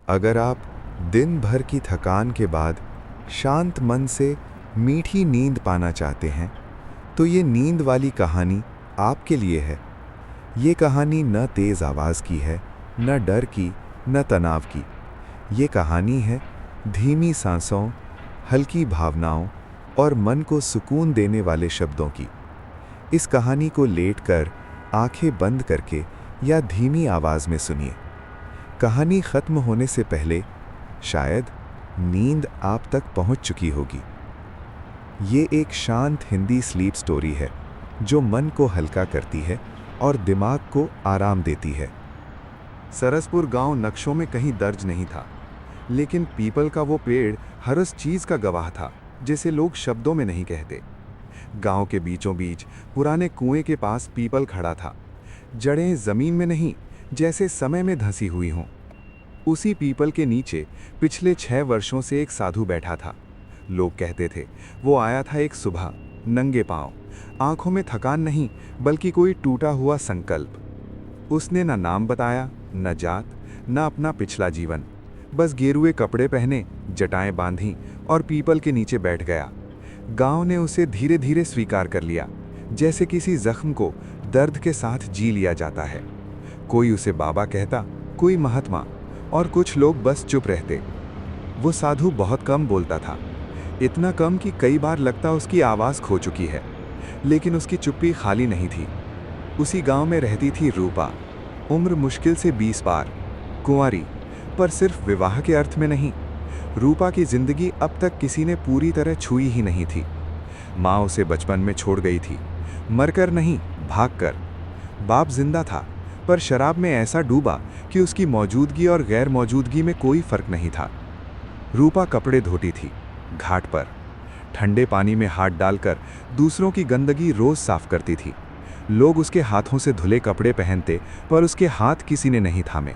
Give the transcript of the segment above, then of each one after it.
अगर आप दिन भर की थकान के बाद शांत मन से मीठी नींद पाना चाहते हैं, तो ये नींद वाली कहानी आपके लिए है। ये कहानी न तेज़ आवाज़ की है, न डर की, न तनाव की। ये कहानी है धीमी सांसों, हल्की भावनाओं और मन को सुकून देने वाले शब्दों की। इस कहानी को लेटकर, आंखें बंद करके या धीमी आवाज़ में सुनिए। कहानी ख़त्म होने से पहले शायद नींद आप तक पहुंच चुकी होगी। ये एक शांत हिंदी स्लीप स्टोरी है जो मन को हल्का करती है और दिमाग को आराम देती है। सरसपुर गांव नक्शों में कहीं दर्ज नहीं था, लेकिन पीपल का वो पेड़ हर उस चीज़ का गवाह था जिसे लोग शब्दों में नहीं कहते। गांव के बीचों बीच पुराने कुएं के पास पीपल खड़ा था, जड़ें जमीन में नहीं, जैसे समय में धंसी हुई हों। उसी पीपल के नीचे पिछले 6 वर्षों से एक साधु बैठा था। लोग कहते थे वो आया था एक सुबह, नंगे पांव, आंखों में थकान नहीं बल्कि कोई टूटा हुआ संकल्प। उसने न नाम बताया, न जात, न अपना पिछला जीवन। बस गेरुए कपड़े पहने, जटाएं बांधी और पीपल के नीचे बैठ गया। गांव ने उसे धीरे धीरे स्वीकार कर लिया, जैसे किसी जख्म को दर्द के साथ जी लिया जाता है। कोई उसे बाबा कहता, कोई महात्मा, और कुछ लोग बस चुप रहते। वो साधु बहुत कम बोलता था, इतना कम कि कई बार लगता उसकी आवाज़ खो चुकी है। लेकिन उसकी चुप्पी खाली नहीं थी। उसी गांव में रहती थी रूपा, उम्र मुश्किल से 20 पार, कुंवारी, पर सिर्फ विवाह के अर्थ में नहीं। रूपा की जिंदगी अब तक किसी ने पूरी तरह छुई ही नहीं थी। माँ उसे बचपन में छोड़ गई थी, मरकर नहीं, भागकर। बाप जिंदा था, पर शराब में ऐसा डूबा कि उसकी मौजूदगी और गैर मौजूदगी में कोई फर्क नहीं था। रूपा कपड़े धोती थी, घाट पर ठंडे पानी में हाथ डालकर दूसरों की गंदगी रोज साफ करती थी। लोग उसके हाथों से धुले कपड़े पहनते, पर उसके हाथ किसी ने नहीं थामे।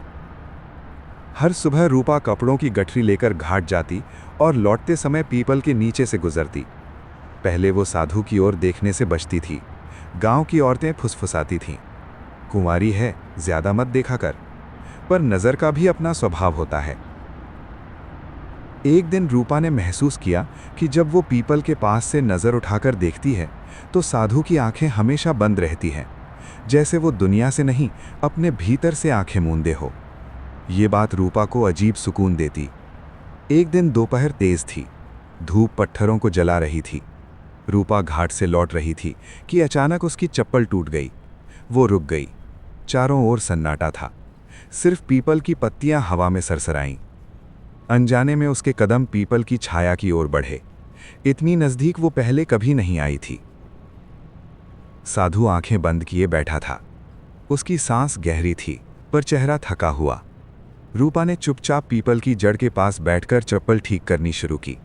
हर सुबह रूपा कपड़ों की गठरी लेकर घाट जाती और लौटते समय पीपल के नीचे से गुजरती। पहले वो साधु की ओर देखने से बचती थी। गांव की औरतें फुसफुसाती थीं, कुंवारी है, ज्यादा मत देखा कर। पर नजर का भी अपना स्वभाव होता है। एक दिन रूपा ने महसूस किया कि जब वो पीपल के पास से नजर उठाकर देखती है तो साधु की आंखें हमेशा बंद रहती हैं, जैसे वो दुनिया से नहीं, अपने भीतर से आंखें मूंदे हो। ये बात रूपा को अजीब सुकून देती। एक दिन दोपहर तेज थी, धूप पत्थरों को जला रही थी। रूपा घाट से लौट रही थी कि अचानक उसकी चप्पल टूट गई। वो रुक गई। चारों ओर सन्नाटा था, सिर्फ पीपल की पत्तियां हवा में सरसराईं। अनजाने में उसके कदम पीपल की छाया की ओर बढ़े। इतनी नजदीक वो पहले कभी नहीं आई थी। साधु आंखें बंद किए बैठा था। उसकी सांस गहरी थी, पर चेहरा थका हुआ। रूपा ने चुपचाप पीपल की जड़ के पास बैठकर चप्पल ठीक करनी शुरू की।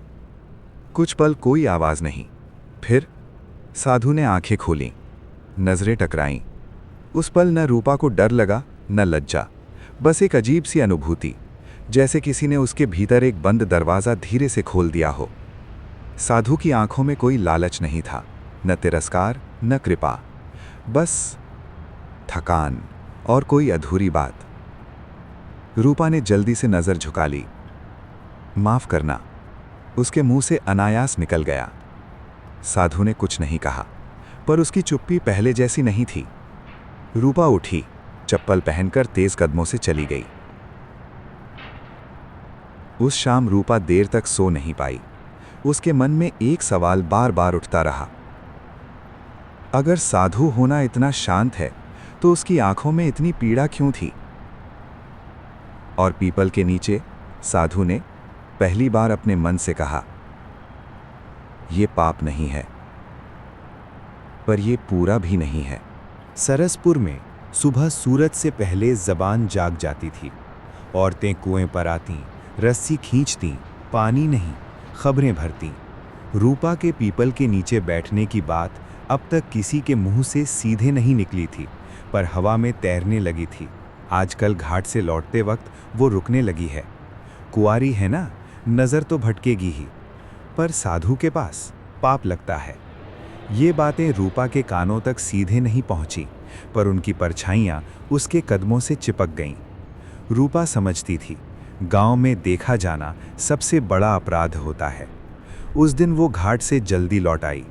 कुछ पल कोई आवाज नहीं। फिर साधु ने आंखें खोलीं, नजरें टकराईं। उस पल न रूपा को डर लगा, न लज्जा, बस एक अजीब सी अनुभूति, जैसे किसी ने उसके भीतर एक बंद दरवाज़ा धीरे से खोल दिया हो। साधु की आंखों में कोई लालच नहीं था, न तिरस्कार, न कृपा, बस थकान और कोई अधूरी बात। रूपा ने जल्दी से नज़र झुका ली। माफ़ करना, उसके मुंह से अनायास निकल गया। साधु ने कुछ नहीं कहा, पर उसकी चुप्पी पहले जैसी नहीं थी। रूपा उठी, चप्पल पहनकर तेज कदमों से चली गई। उस शाम रूपा देर तक सो नहीं पाई। उसके मन में एक सवाल बार बार उठता रहा, अगर साधु होना इतना शांत है तो उसकी आंखों में इतनी पीड़ा क्यों थी? और पीपल के नीचे साधु ने पहली बार अपने मन से कहा, ये पाप नहीं है, पर ये पूरा भी नहीं है। सरसपुर में सुबह सूरज से पहले जबान जाग जाती थी। औरतें कुएं पर आतीं, रस्सी खींचतीं, पानी नहीं, खबरें भरतीं। रूपा के पीपल के नीचे बैठने की बात अब तक किसी के मुंह से सीधे नहीं निकली थी, पर हवा में तैरने लगी थी। आजकल घाट से लौटते वक्त वो रुकने लगी है। कुंवारी है ना, नज़र तो भटकेगी ही, पर साधु के पास पाप लगता है। ये बातें रूपा के कानों तक सीधे नहीं पहुंची, पर उनकी परछाइयाँ उसके कदमों से चिपक गईं। रूपा समझती थी, गांव में देखा जाना सबसे बड़ा अपराध होता है। उस दिन वो घाट से जल्दी लौट आई।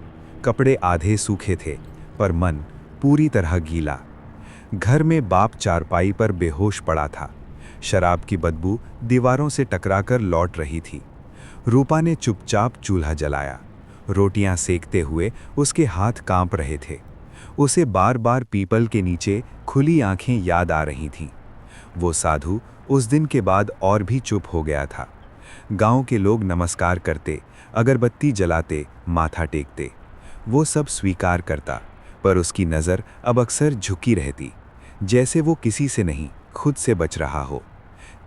कपड़े आधे सूखे थे, पर मन पूरी तरह गीला। घर में बाप चारपाई पर बेहोश पड़ा था। शराब की बदबू दीवारों से टकराकर लौट रही थी। रूपा ने चुपचाप चूल्हा जलाया। रोटियां सेकते हुए उसके हाथ कांप रहे थे। उसे बार बार पीपल के नीचे खुली आंखें याद आ रही थीं। वो साधु उस दिन के बाद और भी चुप हो गया था। गांव के लोग नमस्कार करते, अगरबत्ती जलाते, माथा टेकते। वो सब स्वीकार करता, पर उसकी नज़र अब अक्सर झुकी रहती, जैसे वो किसी से नहीं, खुद से बच रहा हो।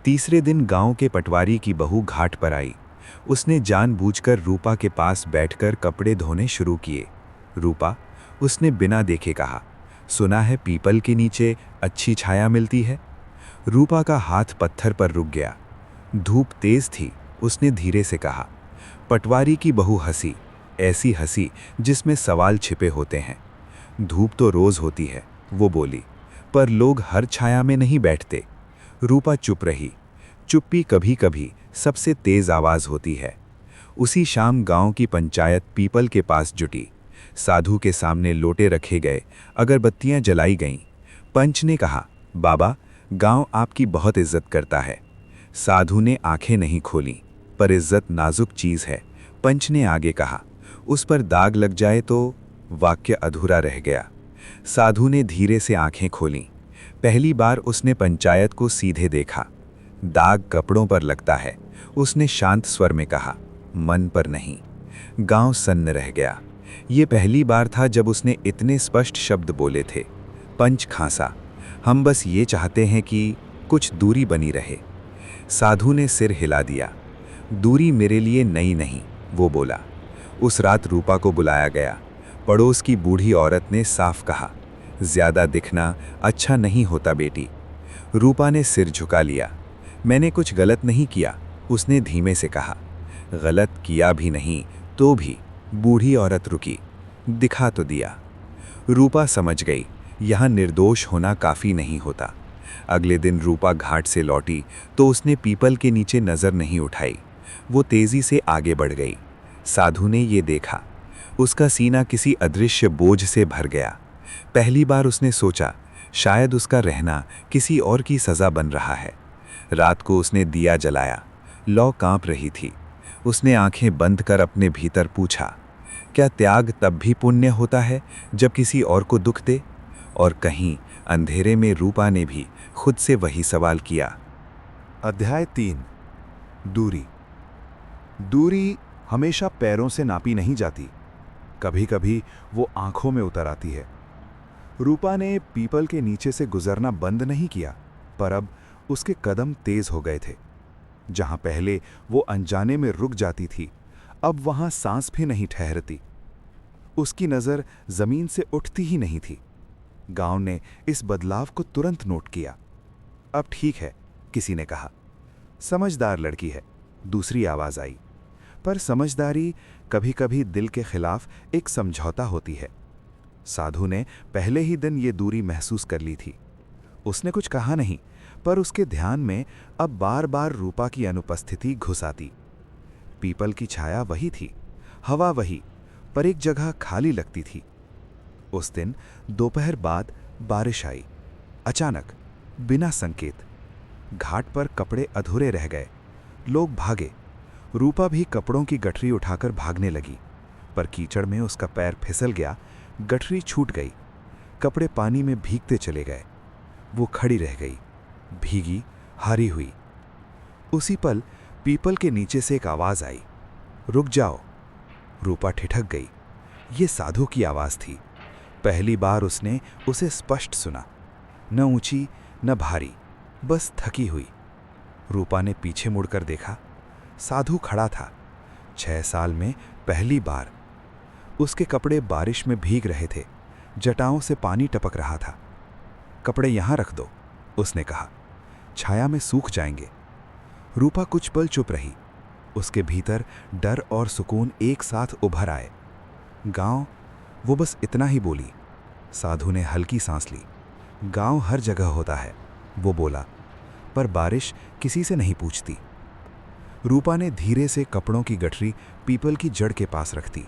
तीसरे दिन गांव के पटवारी की बहू घाट पर आई। उसने जानबूझकर रूपा के पास बैठकर कपड़े धोने शुरू किए। रूपा, उसने बिना देखे कहा, सुना है पीपल के नीचे अच्छी छाया मिलती है। रूपा का हाथ पत्थर पर रुक गया। धूप तेज थी। उसने धीरे से कहा। पटवारी की बहू हंसी, ऐसी हंसी जिसमें सवाल छिपे होते हैं। धूप तो रोज होती है, वो बोली, पर लोग हर छाया में नहीं बैठते। रूपा चुप रही। चुप्पी कभी कभी सबसे तेज आवाज होती है। उसी शाम गांव की पंचायत पीपल के पास जुटी। साधु के सामने लोटे रखे गए, अगरबत्तियां जलाई गईं। पंच ने कहा, बाबा, गांव आपकी बहुत इज्जत करता है। साधु ने आंखें नहीं खोलीं, पर इज्जत नाजुक चीज है। पंच ने आगे कहा, उस पर दाग लग जाए तो। वाक्य अधूरा रह गया। साधु ने धीरे से आंखें खोलीं। पहली बार उसने पंचायत को सीधे देखा। दाग कपड़ों पर लगता है, उसने शांत स्वर में कहा, मन पर नहीं। गांव सन्न रह गया। ये पहली बार था जब उसने इतने स्पष्ट शब्द बोले थे। पंच खांसा, हम बस ये चाहते हैं कि कुछ दूरी बनी रहे। साधु ने सिर हिला दिया। दूरी मेरे लिए नई नहीं, वो बोला। उस रात रूपा को बुलाया गया। पड़ोस की बूढ़ी औरत ने साफ कहा, ज्यादा दिखना अच्छा नहीं होता बेटी। रूपा ने सिर झुका लिया। मैंने कुछ गलत नहीं किया, उसने धीमे से कहा। गलत किया भी नहीं तो भी। बूढ़ी औरत रुकी। दिखा तो दिया। रूपा समझ गई, यहाँ निर्दोष होना काफी नहीं होता। अगले दिन रूपा घाट से लौटी तो उसने पीपल के नीचे नजर नहीं उठाई। वो तेजी से आगे बढ़ गई। साधु ने ये देखा। उसका सीना किसी अदृश्य बोझ से भर गया। पहली बार उसने सोचा, शायद उसका रहना किसी और की सजा बन रहा है। रात को उसने दिया जलाया। लौ कांप रही थी। उसने आंखें बंद कर अपने भीतर पूछा, क्या त्याग तब भी पुण्य होता है जब किसी और को दुख दे? और कहीं अंधेरे में रूपा ने भी खुद से वही सवाल किया। अध्याय 3। दूरी। दूरी हमेशा पैरों से नापी नहीं जाती, कभी कभी वो आंखों में उतर आती है। रूपा ने पीपल के नीचे से गुजरना बंद नहीं किया, पर अब उसके कदम तेज हो गए थे। जहां पहले वो अनजाने में रुक जाती थी, अब वहां सांस भी नहीं ठहरती। उसकी नजर जमीन से उठती ही नहीं थी। गांव ने इस बदलाव को तुरंत नोट किया। अब ठीक है, किसी ने कहा। समझदार लड़की है, दूसरी आवाज आई। पर समझदारी कभी कभी दिल के खिलाफ एक समझौता होती है। साधु ने पहले ही दिन ये दूरी महसूस कर ली थी। उसने कुछ कहा नहीं, पर उसके ध्यान में अब बार बार रूपा की अनुपस्थिति घुस आती। पीपल की छाया वही थी, हवा वही, पर एक जगह खाली लगती थी। उस दिन दोपहर बाद बारिश आई, अचानक, बिना संकेत। घाट पर कपड़े अधूरे रह गए। लोग भागे। रूपा भी कपड़ों की गठरी उठाकर भागने लगी, पर कीचड़ में उसका पैर फिसल गया। गठरी छूट गई। कपड़े पानी में भीगते चले गए। वो खड़ी रह गई, भीगी, हारी हुई। उसी पल पीपल के नीचे से एक आवाज आई, रुक जाओ। रूपा ठिठक गई। ये साधु की आवाज थी। पहली बार उसने उसे स्पष्ट सुना, न ऊंची न भारी, बस थकी हुई। रूपा ने पीछे मुड़कर देखा। साधु खड़ा था। 6 साल में पहली बार। उसके कपड़े बारिश में भीग रहे थे, जटाओं से पानी टपक रहा था। कपड़े यहां रख दो, उसने कहा, छाया में सूख जाएंगे। रूपा कुछ पल चुप रही। उसके भीतर डर और सुकून एक साथ उभर आए। गांव, वो बस इतना ही बोली। साधु ने हल्की सांस ली। गांव हर जगह होता है, वो बोला, पर बारिश किसी से नहीं पूछती। रूपा ने धीरे से कपड़ों की गठरी पीपल की जड़ के पास रख दी।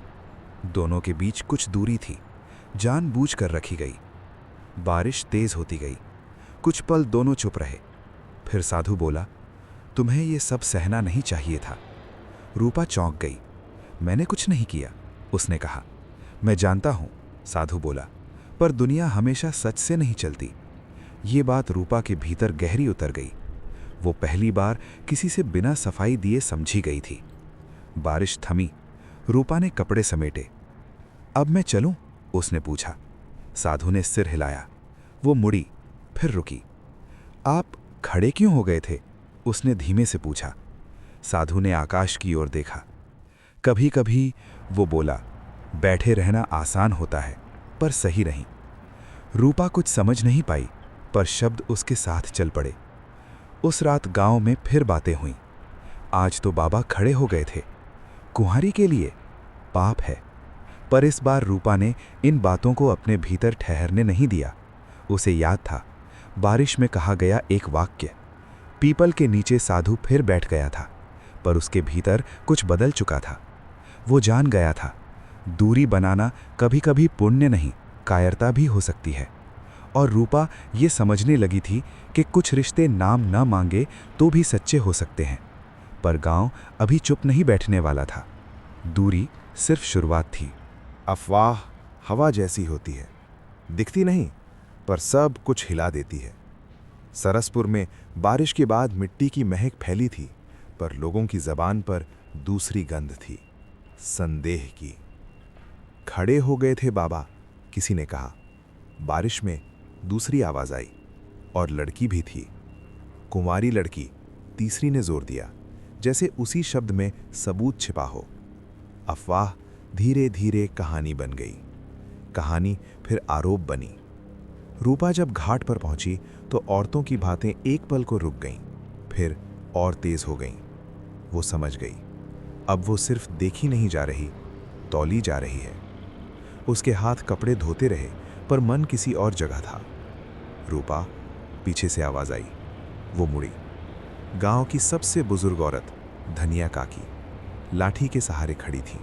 दोनों के बीच कुछ दूरी थी, जानबूझकर रखी गई। बारिश तेज होती गई। कुछ पल दोनों चुप रहे। फिर साधु बोला, तुम्हें ये सब सहना नहीं चाहिए था। रूपा चौंक गई। मैंने कुछ नहीं किया, उसने कहा। मैं जानता हूं, साधु बोला, पर दुनिया हमेशा सच से नहीं चलती। ये बात रूपा के भीतर गहरी उतर गई। वो पहली बार किसी से बिना सफाई दिए समझी गई थी। बारिश थमी। रूपा ने कपड़े समेटे। अब मैं चलूं? उसने पूछा। साधु ने सिर हिलाया। वो मुड़ी, फिर रुकी। आप खड़े क्यों हो गए थे? उसने धीमे से पूछा। साधु ने आकाश की ओर देखा। कभी कभी, वो बोला, बैठे रहना आसान होता है, पर सही नहीं। रूपा कुछ समझ नहीं पाई, पर शब्द उसके साथ चल पड़े। उस रात गांव में फिर बातें हुईं। आज तो बाबा खड़े हो गए थे। कुंवारी के लिए पाप है। पर इस बार रूपा ने इन बातों को अपने भीतर ठहरने नहीं दिया। उसे याद था बारिश में कहा गया एक वाक्य। पीपल के नीचे साधु फिर बैठ गया था, पर उसके भीतर कुछ बदल चुका था। वो जान गया था, दूरी बनाना कभी कभी पुण्य नहीं, कायरता भी हो सकती है। और रूपा ये समझने लगी थी कि कुछ रिश्ते नाम न मांगे तो भी सच्चे हो सकते हैं। पर गांव अभी चुप नहीं बैठने वाला था। दूरी सिर्फ शुरुआत थी। अफवाह हवा जैसी होती है, दिखती नहीं, पर सब कुछ हिला देती है। सरसपुर में बारिश के बाद मिट्टी की महक फैली थी, पर लोगों की जबान पर दूसरी गंध थी, संदेह की। खड़े हो गए थे बाबा, किसी ने कहा। बारिश में दूसरी आवाज आई, और लड़की भी थी, कुंवारी लड़की, तीसरी ने जोर दिया, जैसे उसी शब्द में सबूत छिपा हो। अफवाह धीरे धीरे कहानी बन गई। कहानी फिर आरोप बनी। रूपा जब घाट पर पहुंची तो औरतों की बातें एक पल को रुक गईं, फिर और तेज हो गईं। वो समझ गई, अब वो सिर्फ देखी नहीं जा रही, तौली जा रही है। उसके हाथ कपड़े धोते रहे, पर मन किसी और जगह था। रूपा, पीछे से आवाज आई। वो मुड़ी। गांव की सबसे बुजुर्ग औरत, धनिया काकी, लाठी के सहारे खड़ी थी।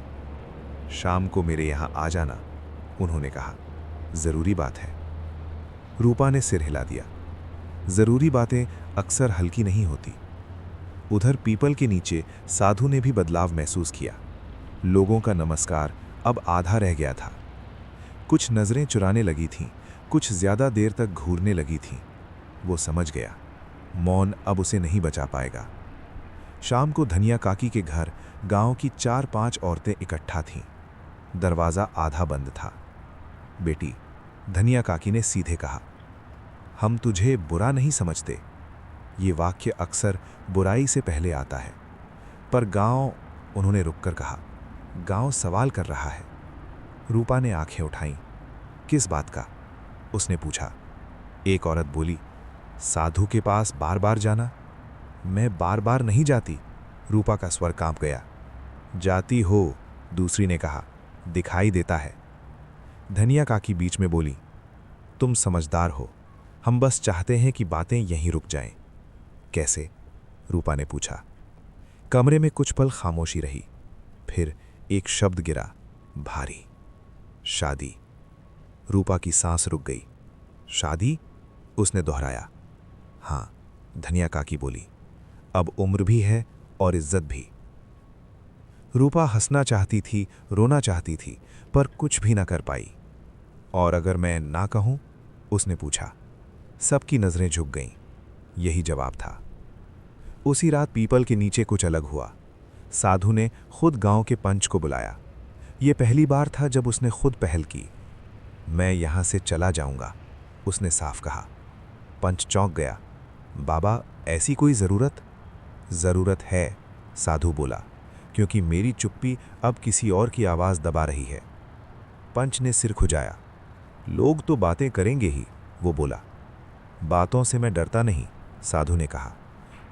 शाम को मेरे यहां आ जाना, उन्होंने कहा। जरूरी बात है। रूपा ने सिर हिला दिया। जरूरी बातें अक्सर हल्की नहीं होती। उधर पीपल के नीचे साधु ने भी बदलाव महसूस किया। लोगों का नमस्कार अब आधा रह गया था। कुछ नजरें चुराने लगी थीं, कुछ ज्यादा देर तक घूरने लगी थीं। वो समझ गया, मौन अब उसे नहीं बचा पाएगा। शाम को धनिया काकी के घर गांव की 4-5 औरतें इकट्ठा थीं। दरवाजा आधा बंद था। बेटी, धनिया काकी ने सीधे कहा, हम तुझे बुरा नहीं समझते। ये वाक्य अक्सर बुराई से पहले आता है। पर गांव, उन्होंने रुककर कहा, गांव सवाल कर रहा है। रूपा ने आंखें उठाईं। किस बात का? उसने पूछा। एक औरत बोली, साधु के पास बार बार जाना। मैं बार बार नहीं जाती। रूपा का स्वर कांप गया। जाती हो, दूसरी ने कहा, दिखाई देता है। धनिया काकी बीच में बोली, तुम समझदार हो, हम बस चाहते हैं कि बातें यहीं रुक जाएं। कैसे? रूपा ने पूछा। कमरे में कुछ पल खामोशी रही, फिर एक शब्द गिरा, भारी, शादी। रूपा की सांस रुक गई। शादी? उसने दोहराया। हाँ, धनिया काकी बोली, अब उम्र भी है और इज्जत भी। रूपा हंसना चाहती थी, रोना चाहती थी, पर कुछ भी ना कर पाई। और अगर मैं ना कहूं? उसने पूछा। सबकी नजरें झुक गईं। यही जवाब था। उसी रात पीपल के नीचे कुछ अलग हुआ। साधु ने खुद गांव के पंच को बुलाया। यह पहली बार था जब उसने खुद पहल की। मैं यहां से चला जाऊंगा, उसने साफ कहा। पंच चौंक गया। बाबा, ऐसी कोई जरूरत? जरूरत है, साधु बोला, क्योंकि मेरी चुप्पी अब किसी और की आवाज दबा रही है। पंच ने सिर खुजाया। लोग तो बातें करेंगे ही, वो बोला। बातों से मैं डरता नहीं, साधु ने कहा,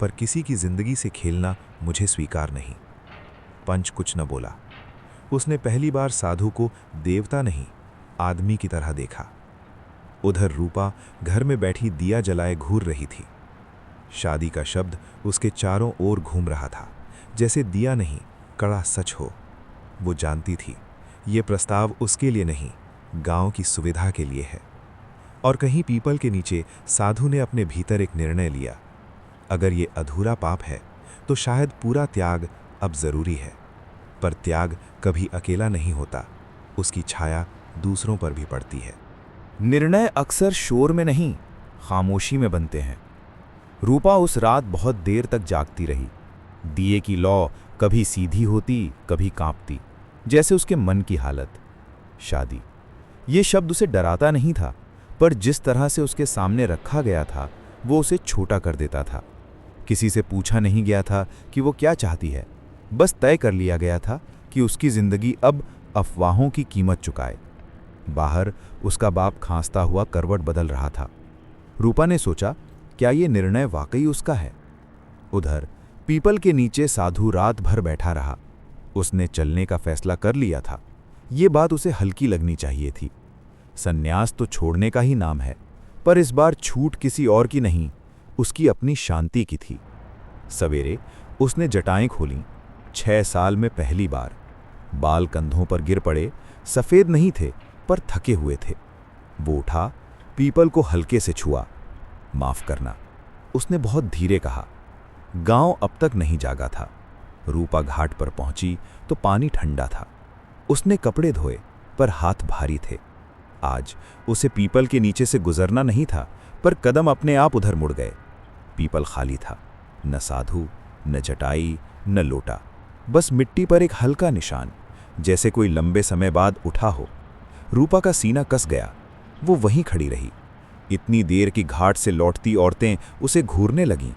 पर किसी की जिंदगी से खेलना मुझे स्वीकार नहीं। पंच कुछ न बोला। उसने पहली बार साधु को देवता नहीं, आदमी की तरह देखा। उधर रूपा घर में बैठी दिया जलाए घूर रही थी। शादी का शब्द उसके चारों ओर घूम रहा था, जैसे दिया नहीं, कड़ा सच हो। वो जानती थी ये प्रस्ताव उसके लिए नहीं, गांव की सुविधा के लिए है। और कहीं पीपल के नीचे साधु ने अपने भीतर एक निर्णय लिया। अगर ये अधूरा पाप है तो शायद पूरा त्याग अब जरूरी है। पर त्याग कभी अकेला नहीं होता, उसकी छाया दूसरों पर भी पड़ती है। निर्णय अक्सर शोर में नहीं, खामोशी में बनते हैं। रूपा उस रात बहुत देर तक जागती रही। दिए की लौ कभी सीधी होती, कभी कांपती, जैसे उसके मन की हालत। शादी, ये शब्द उसे डराता नहीं था, पर जिस तरह से उसके सामने रखा गया था वो उसे छोटा कर देता था। किसी से पूछा नहीं गया था कि वो क्या चाहती है, बस तय कर लिया गया था कि उसकी जिंदगी अब अफवाहों की कीमत चुकाए। बाहर उसका बाप खांसता हुआ करवट बदल रहा था। रूपा ने सोचा, क्या ये निर्णय वाकई उसका है? उधर पीपल के नीचे साधु रात भर बैठा रहा। उसने चलने का फैसला कर लिया था। ये बात उसे हल्की लगनी चाहिए थी। संन्यास तो छोड़ने का ही नाम है, पर इस बार छूट किसी और की नहीं, उसकी अपनी शांति की थी। सवेरे उसने जटाएं खोलीं, 6 साल में पहली बार। बाल कंधों पर गिर पड़े, सफेद नहीं थे पर थके हुए थे। वो उठा, पीपल को हल्के से छुआ। माफ करना, उसने बहुत धीरे कहा। गांव अब तक नहीं जागा था। रूपा घाट पर पहुंची तो पानी ठंडा था। उसने कपड़े धोए, पर हाथ भारी थे। आज उसे पीपल के नीचे से गुजरना नहीं था, पर कदम अपने आप उधर मुड़ गए। पीपल खाली था, न साधु, न जटाई, न लोटा, बस मिट्टी पर एक हल्का निशान, जैसे कोई लंबे समय बाद उठा हो। रूपा का सीना कस गया। वो वहीं खड़ी रही। इतनी देर की घाट से लौटती औरतें उसे घूरने लगीं।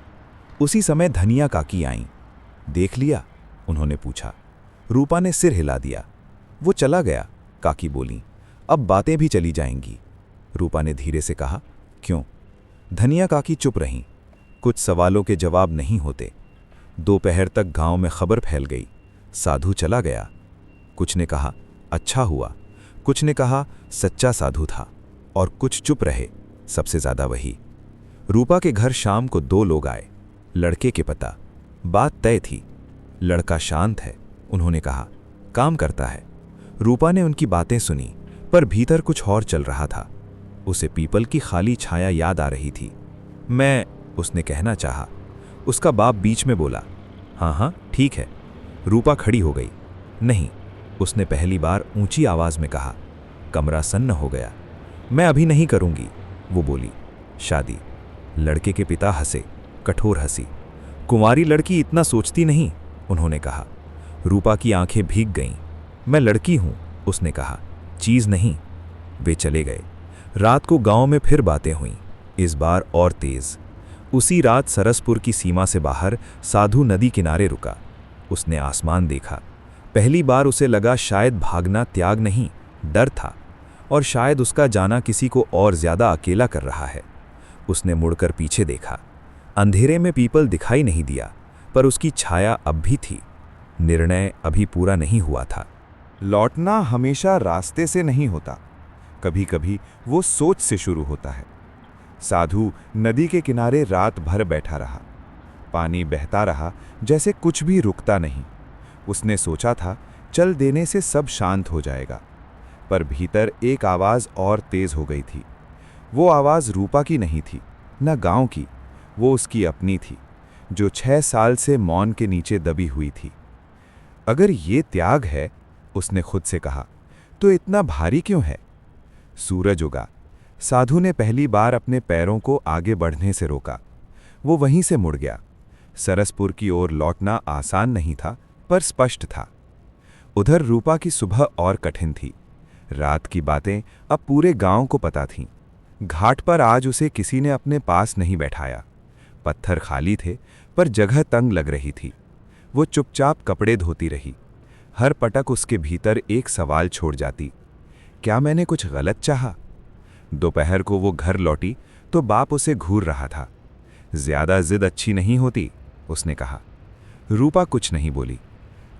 उसी समय धनिया काकी आईं। देख लिया? उन्होंने पूछा। रूपा ने सिर हिला दिया। वो चला गया, काकी बोली। अब बातें भी चली जाएंगी। रूपा ने धीरे से कहा, क्यों? धनिया काकी चुप रहीं। कुछ सवालों के जवाब नहीं होते। दोपहर तक गांव में खबर फैल गई, साधु चला गया। कुछ ने कहा अच्छा हुआ, कुछ ने कहा सच्चा साधु था, और कुछ चुप रहे, सबसे ज्यादा वही। रूपा के घर शाम को 2 लोग आए, लड़के के पता। बात तय थी। लड़का शांत है, उन्होंने कहा, काम करता है। रूपा ने उनकी बातें सुनी, पर भीतर कुछ और चल रहा था। उसे पीपल की खाली छाया याद आ रही थी। उसने कहना चाहा। उसका बाप बीच में बोला, हाँ ठीक है। रूपा खड़ी हो गई। नहीं, उसने पहली बार ऊंची आवाज में कहा। कमरा सन्न हो गया। मैं अभी नहीं करूंगी, वो बोली। शादी? लड़के के पिता हंसे, कठोर हंसी। कुंवारी लड़की इतना सोचती नहीं, उन्होंने कहा। रूपा की आंखें भीग गईं। मैं लड़की हूं, उसने कहा, चीज नहीं। वे चले गए। रात को गांव में फिर बातें हुईं, इस बार और तेज। उसी रात सरसपुर की सीमा से बाहर साधु नदी किनारे रुका। उसने आसमान देखा। पहली बार उसे लगा शायद भागना त्याग नहीं, डर था, और शायद उसका जाना किसी को और ज्यादा अकेला कर रहा है। उसने मुड़कर पीछे देखा। अंधेरे में पीपल दिखाई नहीं दिया, पर उसकी छाया अब भी थी। निर्णय अभी पूरा नहीं हुआ था। लौटना हमेशा रास्ते से नहीं होता, कभी कभी वो सोच से शुरू होता है। साधु नदी के किनारे रात भर बैठा रहा। पानी बहता रहा, जैसे कुछ भी रुकता नहीं। उसने सोचा था चल देने से सब शांत हो जाएगा, पर भीतर एक आवाज और तेज हो गई थी। वो आवाज रूपा की नहीं थी, न गांव की, वो उसकी अपनी थी, जो 6 साल से मौन के नीचे दबी हुई थी। अगर ये त्याग है, उसने खुद से कहा, तो इतना भारी क्यों है? सूरज उगा। साधु ने पहली बार अपने पैरों को आगे बढ़ने से रोका। वो वहीं से मुड़ गया। सरसपुर की ओर लौटना आसान नहीं था, पर स्पष्ट था। उधर रूपा की सुबह और कठिन थी। रात की बातें अब पूरे गांव को पता थीं। घाट पर आज उसे किसी ने अपने पास नहीं बैठाया। पत्थर खाली थे, पर जगह तंग लग रही थी। वो चुपचाप कपड़े धोती रही। हर पटक उसके भीतर एक सवाल छोड़ जाती, क्या मैंने कुछ गलत चाहा? दोपहर को वो घर लौटी तो बाप उसे घूर रहा था। ज्यादा जिद अच्छी नहीं होती, उसने कहा। रूपा कुछ नहीं बोली।